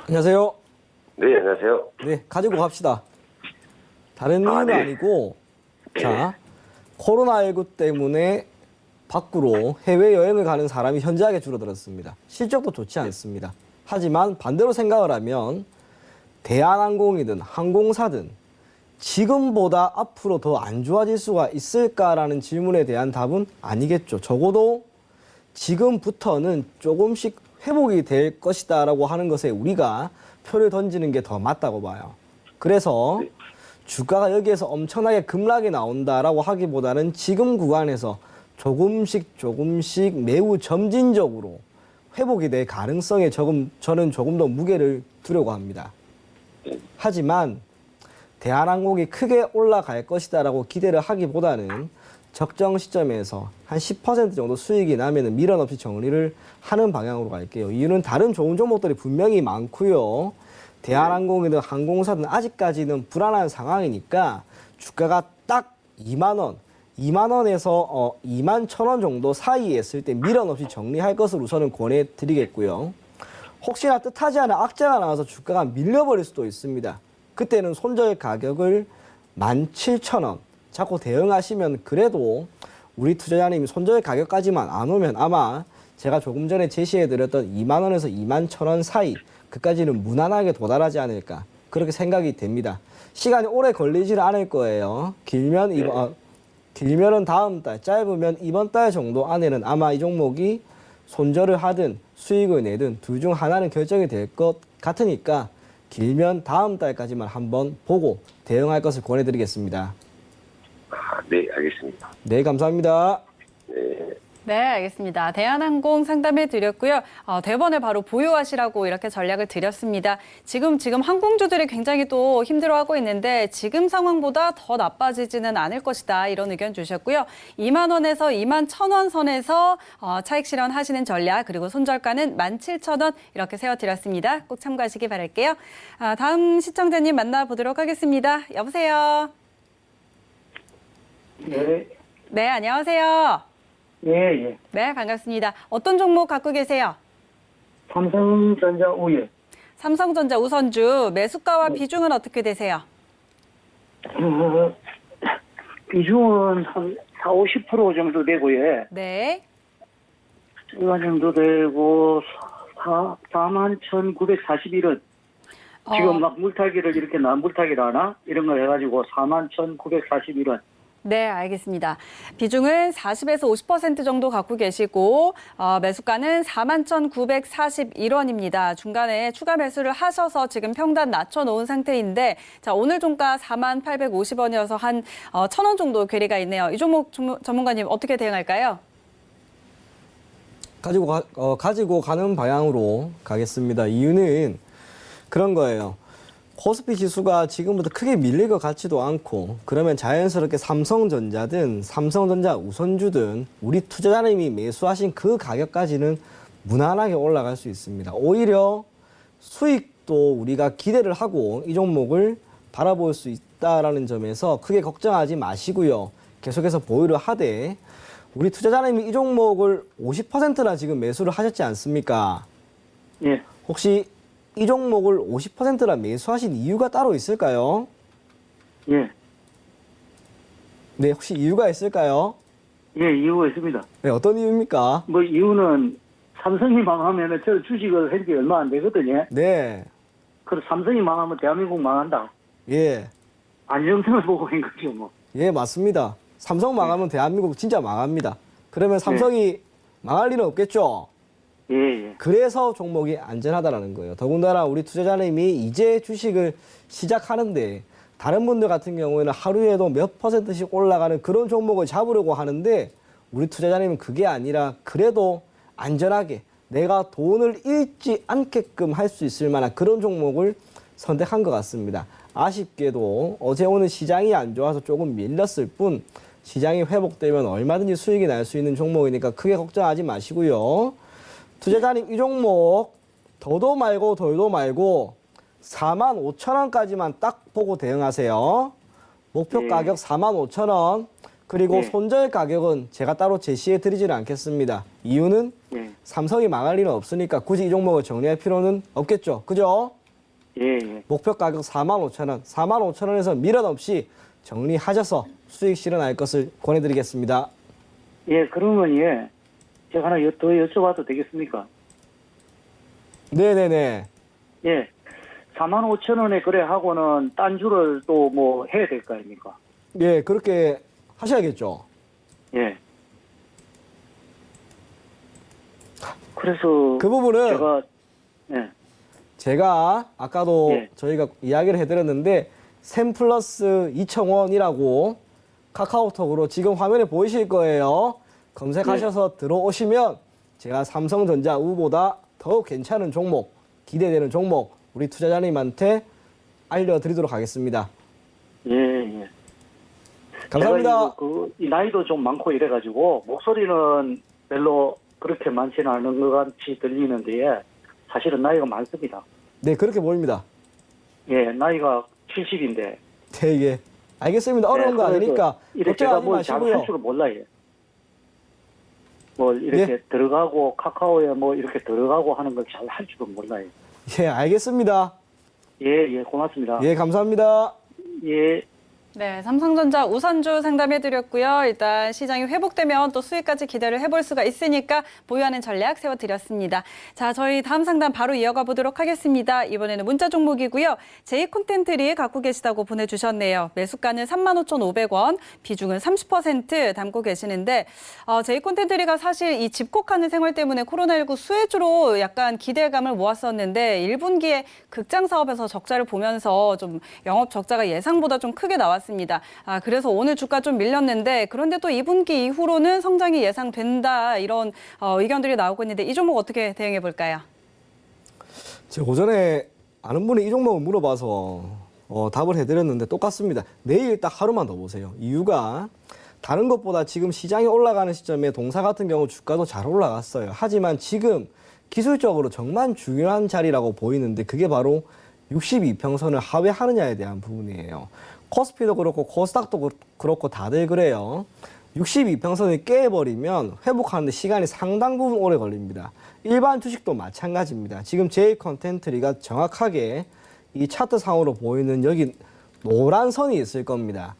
안녕하세요. 네, 안녕하세요. 네, 가지고 갑시다. 다른 이유는 네. 아니고 자, 코로나19 때문에 밖으로 해외여행을 가는 사람이 현저하게 줄어들었습니다. 실적도 좋지 않습니다. 하지만 반대로 생각을 하면 대한항공이든 항공사든 지금보다 앞으로 더 안 좋아질 수가 있을까라는 질문에 대한 답은 아니겠죠. 적어도 지금부터는 조금씩 회복이 될 것이다라고 하는 것에 우리가 표를 던지는 게 더 맞다고 봐요. 그래서 주가가 여기에서 엄청나게 급락이 나온다라고 하기보다는 지금 구간에서 조금씩 매우 점진적으로 회복이 될 가능성에 저는 조금 더 무게를 두려고 합니다. 하지만 대한항공이 크게 올라갈 것이다라고 기대를 하기보다는 적정 시점에서 한 10% 정도 수익이 나면은 미련 없이 정리를 하는 방향으로 갈게요. 이유는 다른 좋은 종목들이 분명히 많고요. 대한항공이든 항공사든 아직까지는 불안한 상황이니까 주가가 딱 2만 원, 2만 원에서 2만 1,000원 정도 사이에 있을 때 미련 없이 정리할 것을 우선은 권해드리겠고요. 혹시나 뜻하지 않은 악재가 나와서 주가가 밀려버릴 수도 있습니다. 그때는 손절 가격을 17,000원 자꾸 대응하시면 그래도 우리 투자자님이 손절 가격까지만 안 오면 아마 제가 조금 전에 제시해드렸던 2만 원에서 2만 1,000원 사이 그까지는 무난하게 도달하지 않을까 그렇게 생각이 됩니다. 시간이 오래 걸리지는 않을 거예요. 길면은 다음 달, 짧으면 이번 달 정도 안에는 아마 이 종목이 손절을 하든 수익을 내든 둘 중 하나는 결정이 될 것 같으니까 길면 다음 달까지만 한번 보고 대응할 것을 권해드리겠습니다. 네, 알겠습니다. 네, 감사합니다. 네, 알겠습니다. 대한항공 상담해 드렸고요. 대번을 바로 보유하시라고 이렇게 전략을 드렸습니다. 지금 항공주들이 굉장히 또 힘들어하고 있는데 지금 상황보다 더 나빠지지는 않을 것이다. 이런 의견 주셨고요. 2만 원에서 2만 1,000원 선에서 차익 실현하시는 전략 그리고 손절가는 17,000원 이렇게 세워드렸습니다. 꼭 참고하시기 바랄게요. 다음 시청자님 만나보도록 하겠습니다. 여보세요. 네, 네, 안녕하세요. 예. 네, 반갑습니다. 어떤 종목 갖고 계세요? 삼성전자 우유. 삼성전자 우선주 매수가와 비중은 어떻게 되세요? 비중은 한 40-50% 정도 되고요. 네. 이거 정도 되고 41,941원. 지금 막 물타기를 이렇게 물타기를 하나? 이런 걸 해가지고 41,941원. 네, 알겠습니다. 비중은 40에서 50% 정도 갖고 계시고 매수가는 41,941원입니다. 중간에 추가 매수를 하셔서 지금 평단 낮춰놓은 상태인데 자, 오늘 종가 4850원이어서 한 1,000원 정도 괴리가 있네요. 이 종목 전문가님 어떻게 대응할까요? 가지고 가는 방향으로 가겠습니다. 이유는 그런 거예요. 코스피 지수가 지금부터 크게 밀릴 것 같지도 않고 그러면 자연스럽게 삼성전자든 삼성전자 우선주든 우리 투자자님이 매수하신 그 가격까지는 무난하게 올라갈 수 있습니다. 오히려 수익도 우리가 기대를 하고 이 종목을 바라볼 수 있다라는 점에서 크게 걱정하지 마시고요. 계속해서 보유를 하되 우리 투자자님이 이 종목을 50%나 지금 매수를 하셨지 않습니까? 예. 혹시 이 종목을 50%나 매수하신 이유가 따로 있을까요? 예. 네, 혹시 이유가 있을까요? 예, 이유가 있습니다. 네, 어떤 이유입니까? 뭐 이유는 삼성이 망하면은 저 주식을 한 게 얼마 안 되거든요. 네, 그래서 삼성이 망하면 대한민국 망한다. 예, 안정성을 보고 한 거죠, 뭐. 예, 맞습니다. 삼성 망하면 대한민국 진짜 망합니다. 그러면 삼성이 망할 일은 없겠죠? 예. 그래서 종목이 안전하다라는 거예요. 더군다나 우리 투자자님이 이제 주식을 시작하는데 다른 분들 같은 경우에는 하루에도 몇 %씩 올라가는 그런 종목을 잡으려고 하는데 우리 투자자님은 그게 아니라 그래도 안전하게 내가 돈을 잃지 않게끔 할 수 있을 만한 그런 종목을 선택한 것 같습니다. 아쉽게도 어제 오늘 시장이 안 좋아서 조금 밀렸을 뿐 시장이 회복되면 얼마든지 수익이 날 수 있는 종목이니까 크게 걱정하지 마시고요. 투자자님 이 종목 더도 말고 덜도 말고 45,000원까지만 딱 보고 대응하세요. 목표 가격 45,000원 그리고 손절 가격은 제가 따로 제시해 드리지는 않겠습니다. 이유는 삼성이 망할 일은 없으니까 굳이 이 종목을 정리할 필요는 없겠죠. 그죠? 예. 목표 가격 45,000원 45,000원에서 미련 없이 정리하셔서 수익 실현할 것을 권해드리겠습니다. 예, 그러면 예. 제가 하나 더 여쭤봐도 되겠습니까? 네네네. 예. 45,000원에 거래하고는 딴 주를 또 뭐 해야 될 거 아닙니까? 예, 그렇게 하셔야겠죠. 예. 그래서 그 부분은 제가 아까도 저희가 이야기를 해드렸는데 샘 플러스 2,000원이라고 카카오톡으로 지금 화면에 보이실 거예요. 검색하셔서 들어오시면 제가 삼성전자 우보다 더 괜찮은 종목, 기대되는 종목 우리 투자자님한테 알려드리도록 하겠습니다. 예. 감사합니다. 이 나이도 좀 많고 이래가지고 목소리는 별로 그렇게 많지는 않은 것 같이 들리는데 사실은 나이가 많습니다. 네, 그렇게 보입니다. 예, 나이가 70인데. 네, 예. 알겠습니다. 어려운 거 아니니까 이렇게 제가 걱정하지 뭘 잘 마시고요. 할 줄은 몰라요. 뭐 이렇게 들어가고 카카오에 뭐 이렇게 들어가고 하는 걸 잘 할 줄은 몰라요. 예, 알겠습니다. 예, 고맙습니다. 예, 감사합니다. 예. 네, 삼성전자 우선주 상담해드렸고요. 일단 시장이 회복되면 또 수익까지 기대를 해볼 수가 있으니까 보유하는 전략 세워드렸습니다. 자, 저희 다음 상담 바로 이어가 보도록 하겠습니다. 이번에는 문자 종목이고요. 제이콘텐트리 갖고 계시다고 보내주셨네요. 매수가는 35,500원, 비중은 30% 담고 계시는데 제이콘텐트리가 사실 이 집콕하는 생활 때문에 코로나19 수혜주로 약간 기대감을 모았었는데 1분기에 극장 사업에서 적자를 보면서 좀 영업 적자가 예상보다 좀 크게 나왔습니다. 그래서 오늘 주가 좀 밀렸는데 그런데 또 2분기 이후로는 성장이 예상된다 이런 의견들이 나오고 있는데 이 종목 어떻게 대응해 볼까요? 제가 오전에 아는 분이 이 종목을 물어봐서 답을 해드렸는데 똑같습니다. 내일 딱 하루만 더 보세요. 이유가 다른 것보다 지금 시장이 올라가는 시점에 동사 같은 경우 주가도 잘 올라갔어요. 하지만 지금 기술적으로 정말 중요한 자리라고 보이는데 그게 바로 62평선을 하회하느냐에 대한 부분이에요. 코스피도 그렇고 코스닥도 그렇고 다들 그래요. 62평선을 깨버리면 회복하는데 시간이 상당 부분 오래 걸립니다. 일반 주식도 마찬가지입니다. 지금 제이컨텐트리가 정확하게 이 차트 상으로 보이는 여기 노란 선이 있을 겁니다.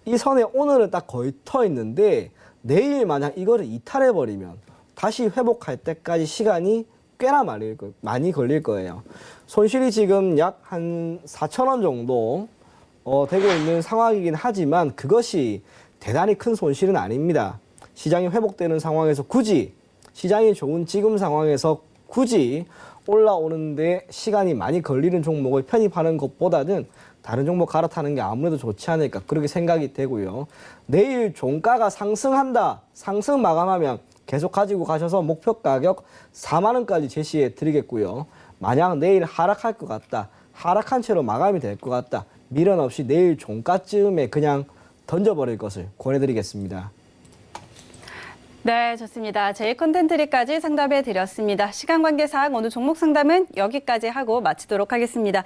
이 선에 오늘은 딱 거의 터 있는데 내일 만약 이거를 이탈해버리면 다시 회복할 때까지 시간이 꽤나 많이 걸릴 거예요. 손실이 지금 약 한 4,000원 정도 되고 있는 상황이긴 하지만 그것이 대단히 큰 손실은 아닙니다. 시장이 회복되는 상황에서 굳이 시장이 좋은 지금 상황에서 굳이 올라오는데 시간이 많이 걸리는 종목을 편입하는 것보다는 다른 종목 갈아타는 게 아무래도 좋지 않을까 그렇게 생각이 되고요. 내일 종가가 상승한다. 상승 마감하면 계속 가지고 가셔서 목표 가격 4만 원까지 제시해 드리겠고요. 만약 내일 하락할 것 같다. 하락한 채로 마감이 될 것 같다. 미련 없이 내일 종가쯤에 그냥 던져버릴 것을 권해드리겠습니다. 네, 좋습니다. 제이콘텐트리까지 상담해 드렸습니다. 시간 관계상 오늘 종목 상담은 여기까지 하고 마치도록 하겠습니다.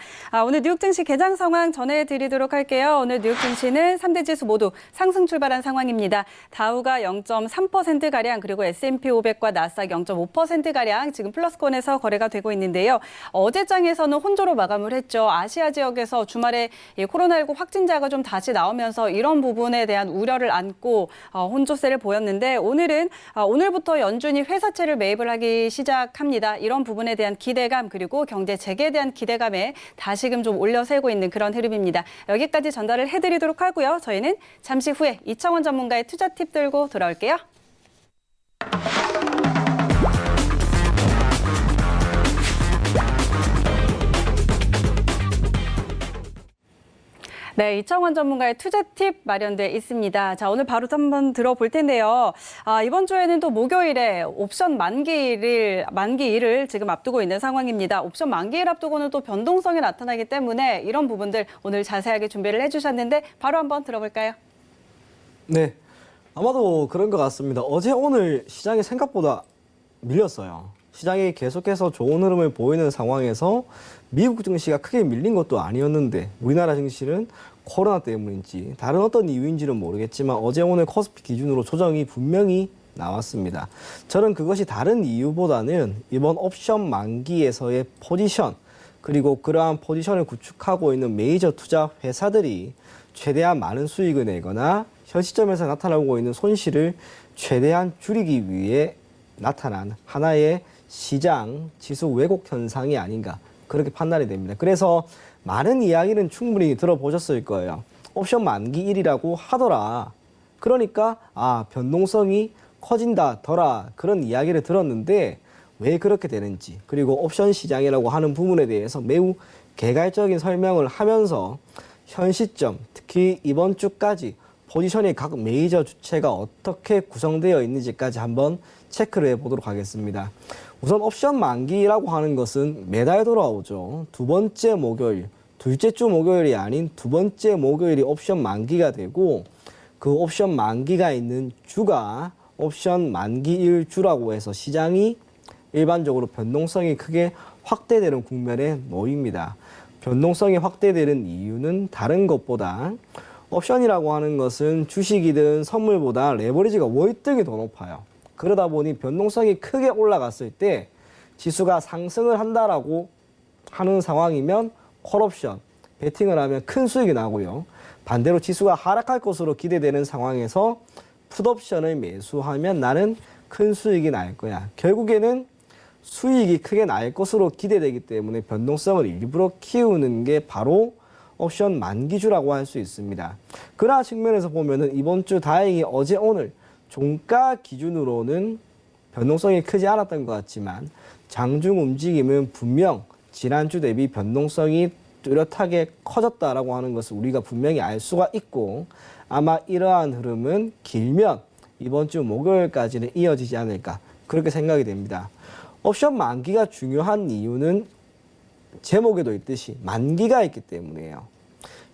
오늘 뉴욕 증시 개장 상황 전해드리도록 할게요. 오늘 뉴욕 증시는 3대 지수 모두 상승 출발한 상황입니다. 다우가 0.3%가량 그리고 S&P 500과 나스닥 0.5%가량 지금 플러스권에서 거래가 되고 있는데요. 어제 장에서는 혼조로 마감을 했죠. 아시아 지역에서 주말에 코로나19 확진자가 좀 다시 나오면서 이런 부분에 대한 우려를 안고 혼조세를 보였는데 오늘부터 연준이 회사채를 매입을 하기 시작합니다. 이런 부분에 대한 기대감 그리고 경제 재개에 대한 기대감에 다시금 좀 올려세우고 있는 그런 흐름입니다. 여기까지 전달을 해드리도록 하고요. 저희는 잠시 후에 이창원 전문가의 투자 팁 들고 돌아올게요. 네, 이창원 전문가의 투자 팁 마련돼 있습니다. 자, 오늘 바로 한번 들어볼 텐데요. 이번 주에는 또 목요일에 옵션 만기일을 지금 앞두고 있는 상황입니다. 옵션 만기일 앞두고는 또 변동성이 나타나기 때문에 이런 부분들 오늘 자세하게 준비를 해주셨는데 바로 한번 들어볼까요? 네, 아마도 그런 것 같습니다. 어제 오늘 시장이 생각보다 밀렸어요. 시장이 계속해서 좋은 흐름을 보이는 상황에서 미국 증시가 크게 밀린 것도 아니었는데 우리나라 증시는 코로나 때문인지 다른 어떤 이유인지는 모르겠지만 어제 오늘 코스피 기준으로 조정이 분명히 나왔습니다. 저는 그것이 다른 이유보다는 이번 옵션 만기에서의 포지션 그리고 그러한 포지션을 구축하고 있는 메이저 투자 회사들이 최대한 많은 수익을 내거나 현 시점에서 나타나고 있는 손실을 최대한 줄이기 위해 나타난 하나의 시장 지수 왜곡 현상이 아닌가 그렇게 판단이 됩니다. 그래서 많은 이야기는 충분히 들어보셨을 거예요. 옵션 만기일이라고 하더라. 그러니까 변동성이 커진다 더라 그런 이야기를 들었는데 왜 그렇게 되는지 그리고 옵션 시장이라고 하는 부분에 대해서 매우 개괄적인 설명을 하면서 현 시점 특히 이번 주까지 포지션의 각 메이저 주체가 어떻게 구성되어 있는지까지 한번 체크를 해보도록 하겠습니다. 우선 옵션 만기라고 하는 것은 매달 돌아오죠. 두 번째 목요일, 둘째 주 목요일이 아닌 두 번째 목요일이 옵션 만기가 되고 그 옵션 만기가 있는 주가 옵션 만기일 주라고 해서 시장이 일반적으로 변동성이 크게 확대되는 국면에 놓입니다. 변동성이 확대되는 이유는 다른 것보다 옵션이라고 하는 것은 주식이든 선물보다 레버리지가 월등히 더 높아요. 그러다 보니 변동성이 크게 올라갔을 때 지수가 상승을 한다라고 하는 상황이면 콜옵션, 베팅을 하면 큰 수익이 나고요. 반대로 지수가 하락할 것으로 기대되는 상황에서 풋옵션을 매수하면 나는 큰 수익이 날 거야. 결국에는 수익이 크게 날 것으로 기대되기 때문에 변동성을 일부러 키우는 게 바로 옵션 만기주라고 할 수 있습니다. 그러한 측면에서 보면은 이번 주 다행히 어제 오늘 종가 기준으로는 변동성이 크지 않았던 것 같지만 장중 움직임은 분명 지난주 대비 변동성이 뚜렷하게 커졌다라고 하는 것을 우리가 분명히 알 수가 있고 아마 이러한 흐름은 길면 이번 주 목요일까지는 이어지지 않을까 그렇게 생각이 됩니다. 옵션 만기가 중요한 이유는 제목에도 있듯이 만기가 있기 때문이에요.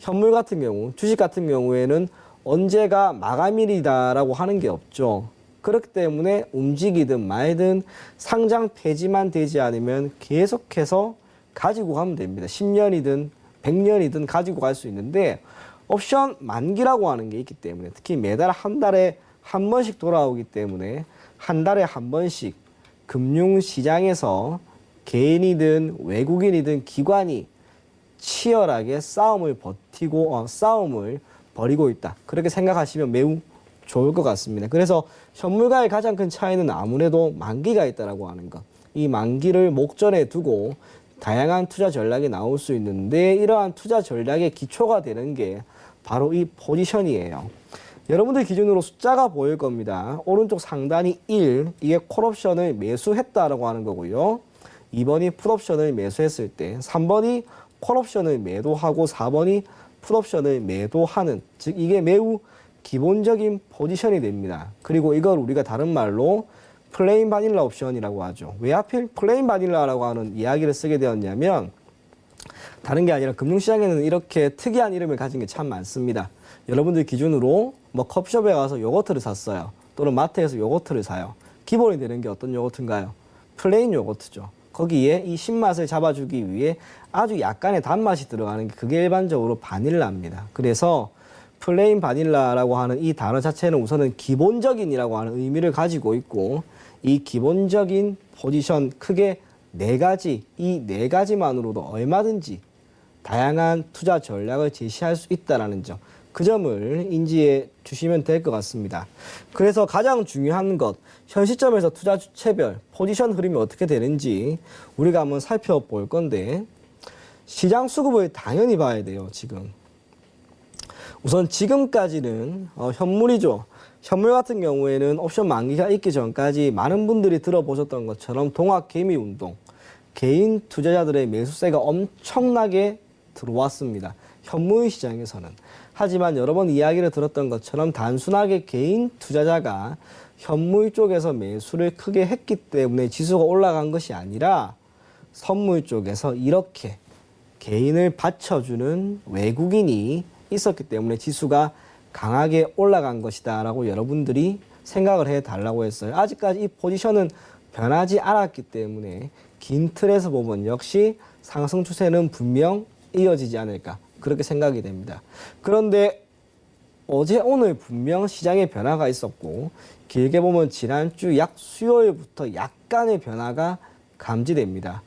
현물 같은 경우, 주식 같은 경우에는 언제가 마감일이다라고 하는 게 없죠. 그렇기 때문에 움직이든 말든 상장 폐지만 되지 않으면 계속해서 가지고 가면 됩니다. 10년이든 100년이든 가지고 갈 수 있는데 옵션 만기라고 하는 게 있기 때문에 특히 매달 한 달에 한 번씩 돌아오기 때문에 한 달에 한 번씩 금융시장에서 개인이든 외국인이든 기관이 치열하게 싸움을 벌이고 있다. 그렇게 생각하시면 매우 좋을 것 같습니다. 그래서 현물과의 가장 큰 차이는 아무래도 만기가 있다라고 하는 것. 이 만기를 목전에 두고 다양한 투자 전략이 나올 수 있는데 이러한 투자 전략의 기초가 되는 게 바로 이 포지션이에요. 여러분들 기준으로 숫자가 보일 겁니다. 오른쪽 상단이 1, 이게 콜옵션을 매수했다라고 하는 거고요. 2번이 풋옵션을 매수했을 때 3번이 콜옵션을 매도하고 4번이 풋옵션을 매도하는, 즉 이게 매우 기본적인 포지션이 됩니다. 그리고 이걸 우리가 다른 말로 플레인 바닐라 옵션이라고 하죠. 왜 하필 플레인 바닐라라고 하는 이야기를 쓰게 되었냐면 다른 게 아니라 금융시장에는 이렇게 특이한 이름을 가진 게 참 많습니다. 여러분들 기준으로 뭐 커피숍에 가서 요거트를 샀어요. 또는 마트에서 요거트를 사요. 기본이 되는 게 어떤 요거트인가요? 플레인 요거트죠. 거기에 이 신맛을 잡아주기 위해 아주 약간의 단맛이 들어가는 게 그게 일반적으로 바닐라입니다. 그래서 플레인 바닐라라고 하는 이 단어 자체는 우선은 기본적인이라고 하는 의미를 가지고 있고 이 기본적인 포지션 크게 네 가지, 이 네 가지만으로도 얼마든지 다양한 투자 전략을 제시할 수 있다는 점, 그 점을 인지해 주시면 될 것 같습니다. 그래서 가장 중요한 것, 현 시점에서 투자 주체별 포지션 흐름이 어떻게 되는지 우리가 한번 살펴볼 건데 시장 수급을 당연히 봐야 돼요. 지금 우선 지금까지는 현물이죠. 현물 같은 경우에는 옵션 만기가 있기 전까지 많은 분들이 들어보셨던 것처럼 동학개미 운동, 개인 투자자들의 매수세가 엄청나게 들어왔습니다. 현물 시장에서는. 하지만 여러 번 이야기를 들었던 것처럼 단순하게 개인 투자자가 현물 쪽에서 매수를 크게 했기 때문에 지수가 올라간 것이 아니라 선물 쪽에서 이렇게 개인을 받쳐주는 외국인이 있었기 때문에 지수가 강하게 올라간 것이다 라고 여러분들이 생각을 해달라고 했어요. 아직까지 이 포지션은 변하지 않았기 때문에 긴 틀에서 보면 역시 상승 추세는 분명 이어지지 않을까 그렇게 생각이 됩니다. 그런데 어제 오늘 분명 시장에 변화가 있었고 길게 보면 지난주 약 수요일부터 약간의 변화가 감지됩니다.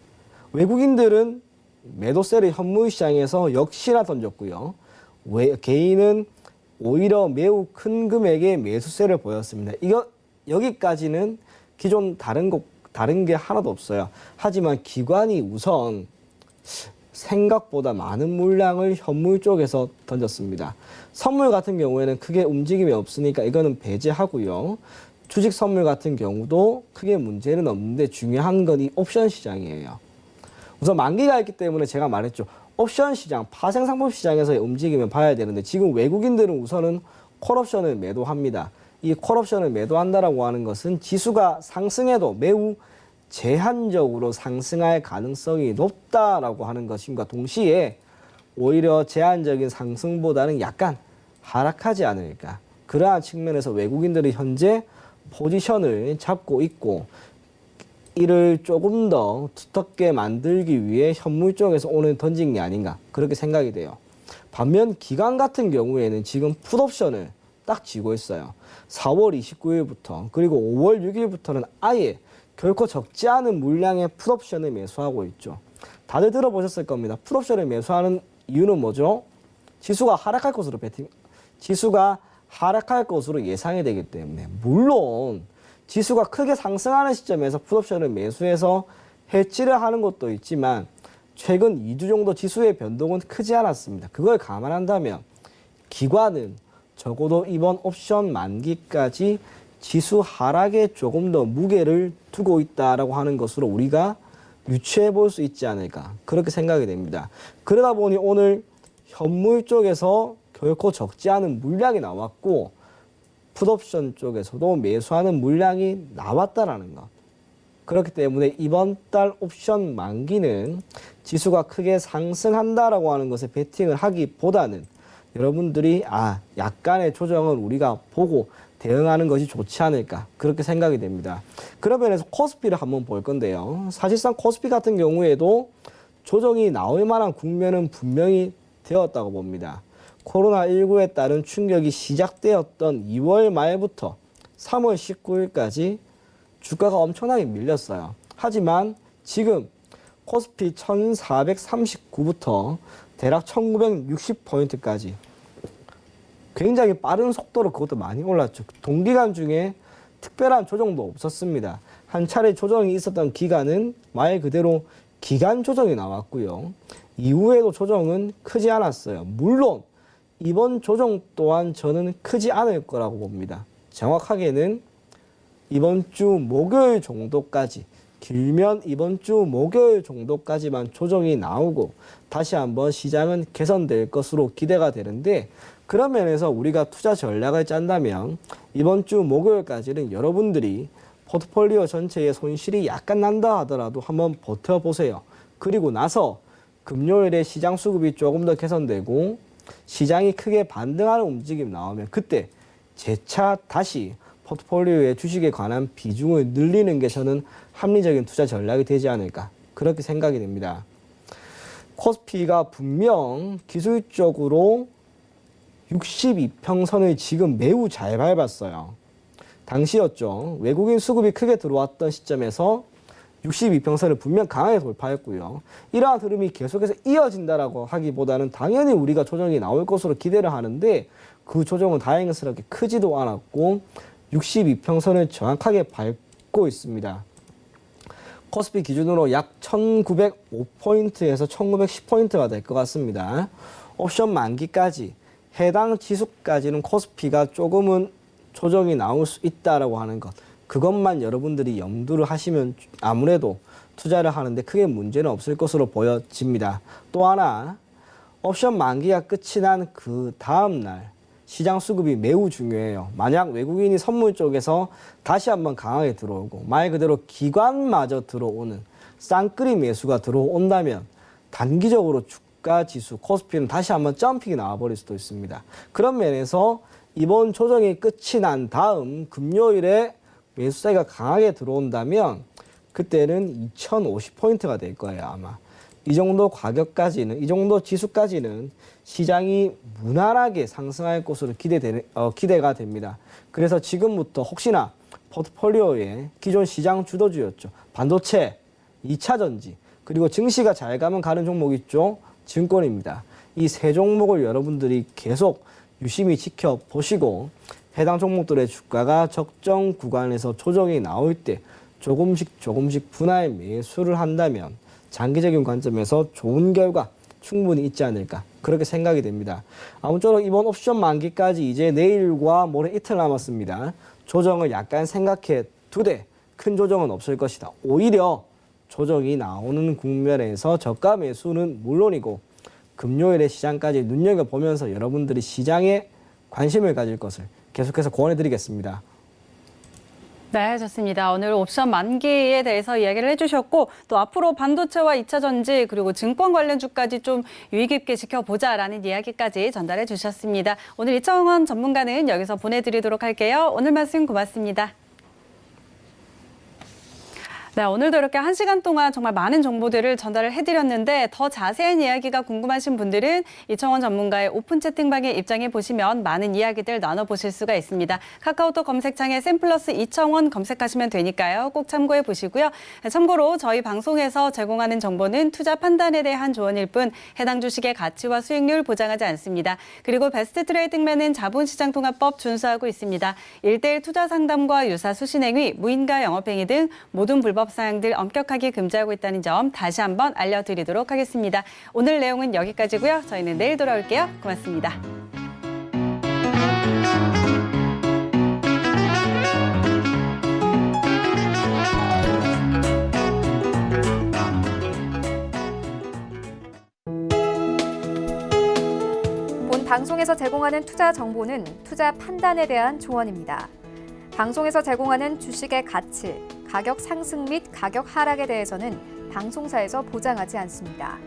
외국인들은 매도세를 현물 시장에서 역시나 던졌고요. 개인은 오히려 매우 큰 금액의 매수세를 보였습니다. 여기까지는 기존 다른 게 하나도 없어요. 하지만 기관이 우선 생각보다 많은 물량을 현물 쪽에서 던졌습니다. 선물 같은 경우에는 크게 움직임이 없으니까 이거는 배제하고요. 주식 선물 같은 경우도 크게 문제는 없는데 중요한 건 이 옵션 시장이에요. 우선 만기가 있기 때문에 제가 말했죠. 옵션 시장, 파생상품 시장에서의 움직임을 봐야 되는데 지금 외국인들은 우선은 콜옵션을 매도합니다. 이 콜옵션을 매도한다라고 하는 것은 지수가 상승해도 매우 제한적으로 상승할 가능성이 높다라고 하는 것임과 동시에 오히려 제한적인 상승보다는 약간 하락하지 않을까. 그러한 측면에서 외국인들이 현재 포지션을 잡고 있고 이를 조금 더 두텁게 만들기 위해 현물 쪽에서 오늘 던진 게 아닌가 그렇게 생각이 돼요. 반면 기관 같은 경우에는 지금 풋옵션을 딱 쥐고 있어요. 4월 29일부터 그리고 5월 6일부터는 아예 결코 적지 않은 물량의 풋옵션을 매수하고 있죠. 다들 들어보셨을 겁니다. 풋옵션을 매수하는 이유는 뭐죠? 지수가 하락할 것으로 예상이 되기 때문에. 물론 지수가 크게 상승하는 시점에서 풋옵션을 매수해서 해지를 하는 것도 있지만 최근 2주 정도 지수의 변동은 크지 않았습니다. 그걸 감안한다면 기관은 적어도 이번 옵션 만기까지 지수 하락에 조금 더 무게를 두고 있다라고 하는 것으로 우리가 유추해 볼 수 있지 않을까 그렇게 생각이 됩니다. 그러다 보니 오늘 현물 쪽에서 결코 적지 않은 물량이 나왔고 풋옵션 쪽에서도 매수하는 물량이 나왔다라는 것. 그렇기 때문에 이번 달 옵션 만기는 지수가 크게 상승한다라고 하는 것에 베팅을 하기보다는 여러분들이 약간의 조정을 우리가 보고 대응하는 것이 좋지 않을까 그렇게 생각이 됩니다. 그런 면에서 코스피를 한번 볼 건데요. 사실상 코스피 같은 경우에도 조정이 나올 만한 국면은 분명히 되었다고 봅니다. 코로나19에 따른 충격이 시작되었던 2월 말부터 3월 19일까지 주가가 엄청나게 밀렸어요. 하지만 지금 코스피 1439부터 대략 1960포인트까지 굉장히 빠른 속도로 그것도 많이 올랐죠. 동기간 중에 특별한 조정도 없었습니다. 한 차례 조정이 있었던 기간은 말 그대로 기간 조정이 나왔고요. 이후에도 조정은 크지 않았어요. 물론 이번 조정 또한 저는 크지 않을 거라고 봅니다. 정확하게는 이번 주 목요일 정도까지, 길면 이번 주 목요일 정도까지만 조정이 나오고 다시 한번 시장은 개선될 것으로 기대가 되는데, 그런 면에서 우리가 투자 전략을 짠다면 이번 주 목요일까지는 여러분들이 포트폴리오 전체에 손실이 약간 난다 하더라도 한번 버텨보세요. 그리고 나서 금요일에 시장 수급이 조금 더 개선되고 시장이 크게 반등하는 움직임이 나오면 그때 재차 다시 포트폴리오의 주식에 관한 비중을 늘리는 게 저는 합리적인 투자 전략이 되지 않을까 그렇게 생각이 됩니다. 코스피가 분명 기술적으로 62평선을 지금 매우 잘 밟았어요. 당시였죠. 외국인 수급이 크게 들어왔던 시점에서 62평선을 분명 강하게 돌파했고요. 이러한 흐름이 계속해서 이어진다라고 하기보다는 당연히 우리가 조정이 나올 것으로 기대를 하는데 그 조정은 다행스럽게 크지도 않았고 62평선을 정확하게 밟고 있습니다. 코스피 기준으로 약 1905포인트에서 1910포인트가 될 것 같습니다. 옵션 만기까지 해당 지수까지는 코스피가 조금은 조정이 나올 수 있다라고 하는 것, 그것만 여러분들이 염두를 하시면 아무래도 투자를 하는데 크게 문제는 없을 것으로 보여집니다. 또 하나, 옵션 만기가 끝이 난 그 다음 날 시장 수급이 매우 중요해요. 만약 외국인이 선물 쪽에서 다시 한번 강하게 들어오고 말 그대로 기관마저 들어오는 쌍끌이 매수가 들어온다면 단기적으로 주가 지수 코스피는 다시 한번 점핑이 나와버릴 수도 있습니다. 그런 면에서 이번 조정이 끝이 난 다음 금요일에 매수세가 강하게 들어온다면 그때는 2050포인트가 될 거예요, 아마. 이 정도 가격까지는, 이 정도 지수까지는 시장이 무난하게 상승할 것으로 기대가 됩니다. 그래서 지금부터 혹시나 포트폴리오에 기존 시장 주도주였죠. 반도체, 2차 전지, 그리고 증시가 잘 가면 가는 종목 있죠. 증권입니다. 이 세 종목을 여러분들이 계속 유심히 지켜보시고 해당 종목들의 주가가 적정 구간에서 조정이 나올 때 조금씩 분할 매수를 한다면 장기적인 관점에서 좋은 결과 충분히 있지 않을까 그렇게 생각이 됩니다. 아무쪼록 이번 옵션 만기까지 이제 내일과 모레 이틀 남았습니다. 조정을 약간 생각해 두되 큰 조정은 없을 것이다. 오히려 조정이 나오는 국면에서 저가 매수는 물론이고 금요일에 시장까지 눈여겨보면서 여러분들이 시장에 관심을 가질 것을 계속해서 권해드리겠습니다. 네, 좋습니다. 오늘 옵션 만기에 대해서 이야기를 해주셨고 또 앞으로 반도체와 2차 전지 그리고 증권 관련주까지 좀 유의 깊게 지켜보자라는 이야기까지 전달해 주셨습니다. 오늘 이청원 전문가는 여기서 보내드리도록 할게요. 오늘 말씀 고맙습니다. 네, 오늘도 이렇게 1시간 동안 정말 많은 정보들을 전달을 해드렸는데 더 자세한 이야기가 궁금하신 분들은 이청원 전문가의 오픈 채팅방에 입장해 보시면 많은 이야기들 나눠보실 수가 있습니다. 카카오톡 검색창에 샘플러스 이청원 검색하시면 되니까요. 꼭 참고해 보시고요. 참고로 저희 방송에서 제공하는 정보는 투자 판단에 대한 조언일 뿐 해당 주식의 가치와 수익률 보장하지 않습니다. 그리고 베스트 트레이딩맨은 자본시장통합법 준수하고 있습니다. 1:1 투자 상담과 유사 수신행위, 무인가 영업행위 등 모든 불법 사항들 엄격하게 금지하고 있다는 점 다시 한번 알려드리도록 하겠습니다. 오늘 내용은 여기까지고요. 저희는 내일 돌아올게요. 고맙습니다. 본 방송에서 제공하는 투자 정보는 투자 판단에 대한 조언입니다. 방송에서 제공하는 주식의 가치, 가격 상승 및 가격 하락에 대해서는 방송사에서 보장하지 않습니다.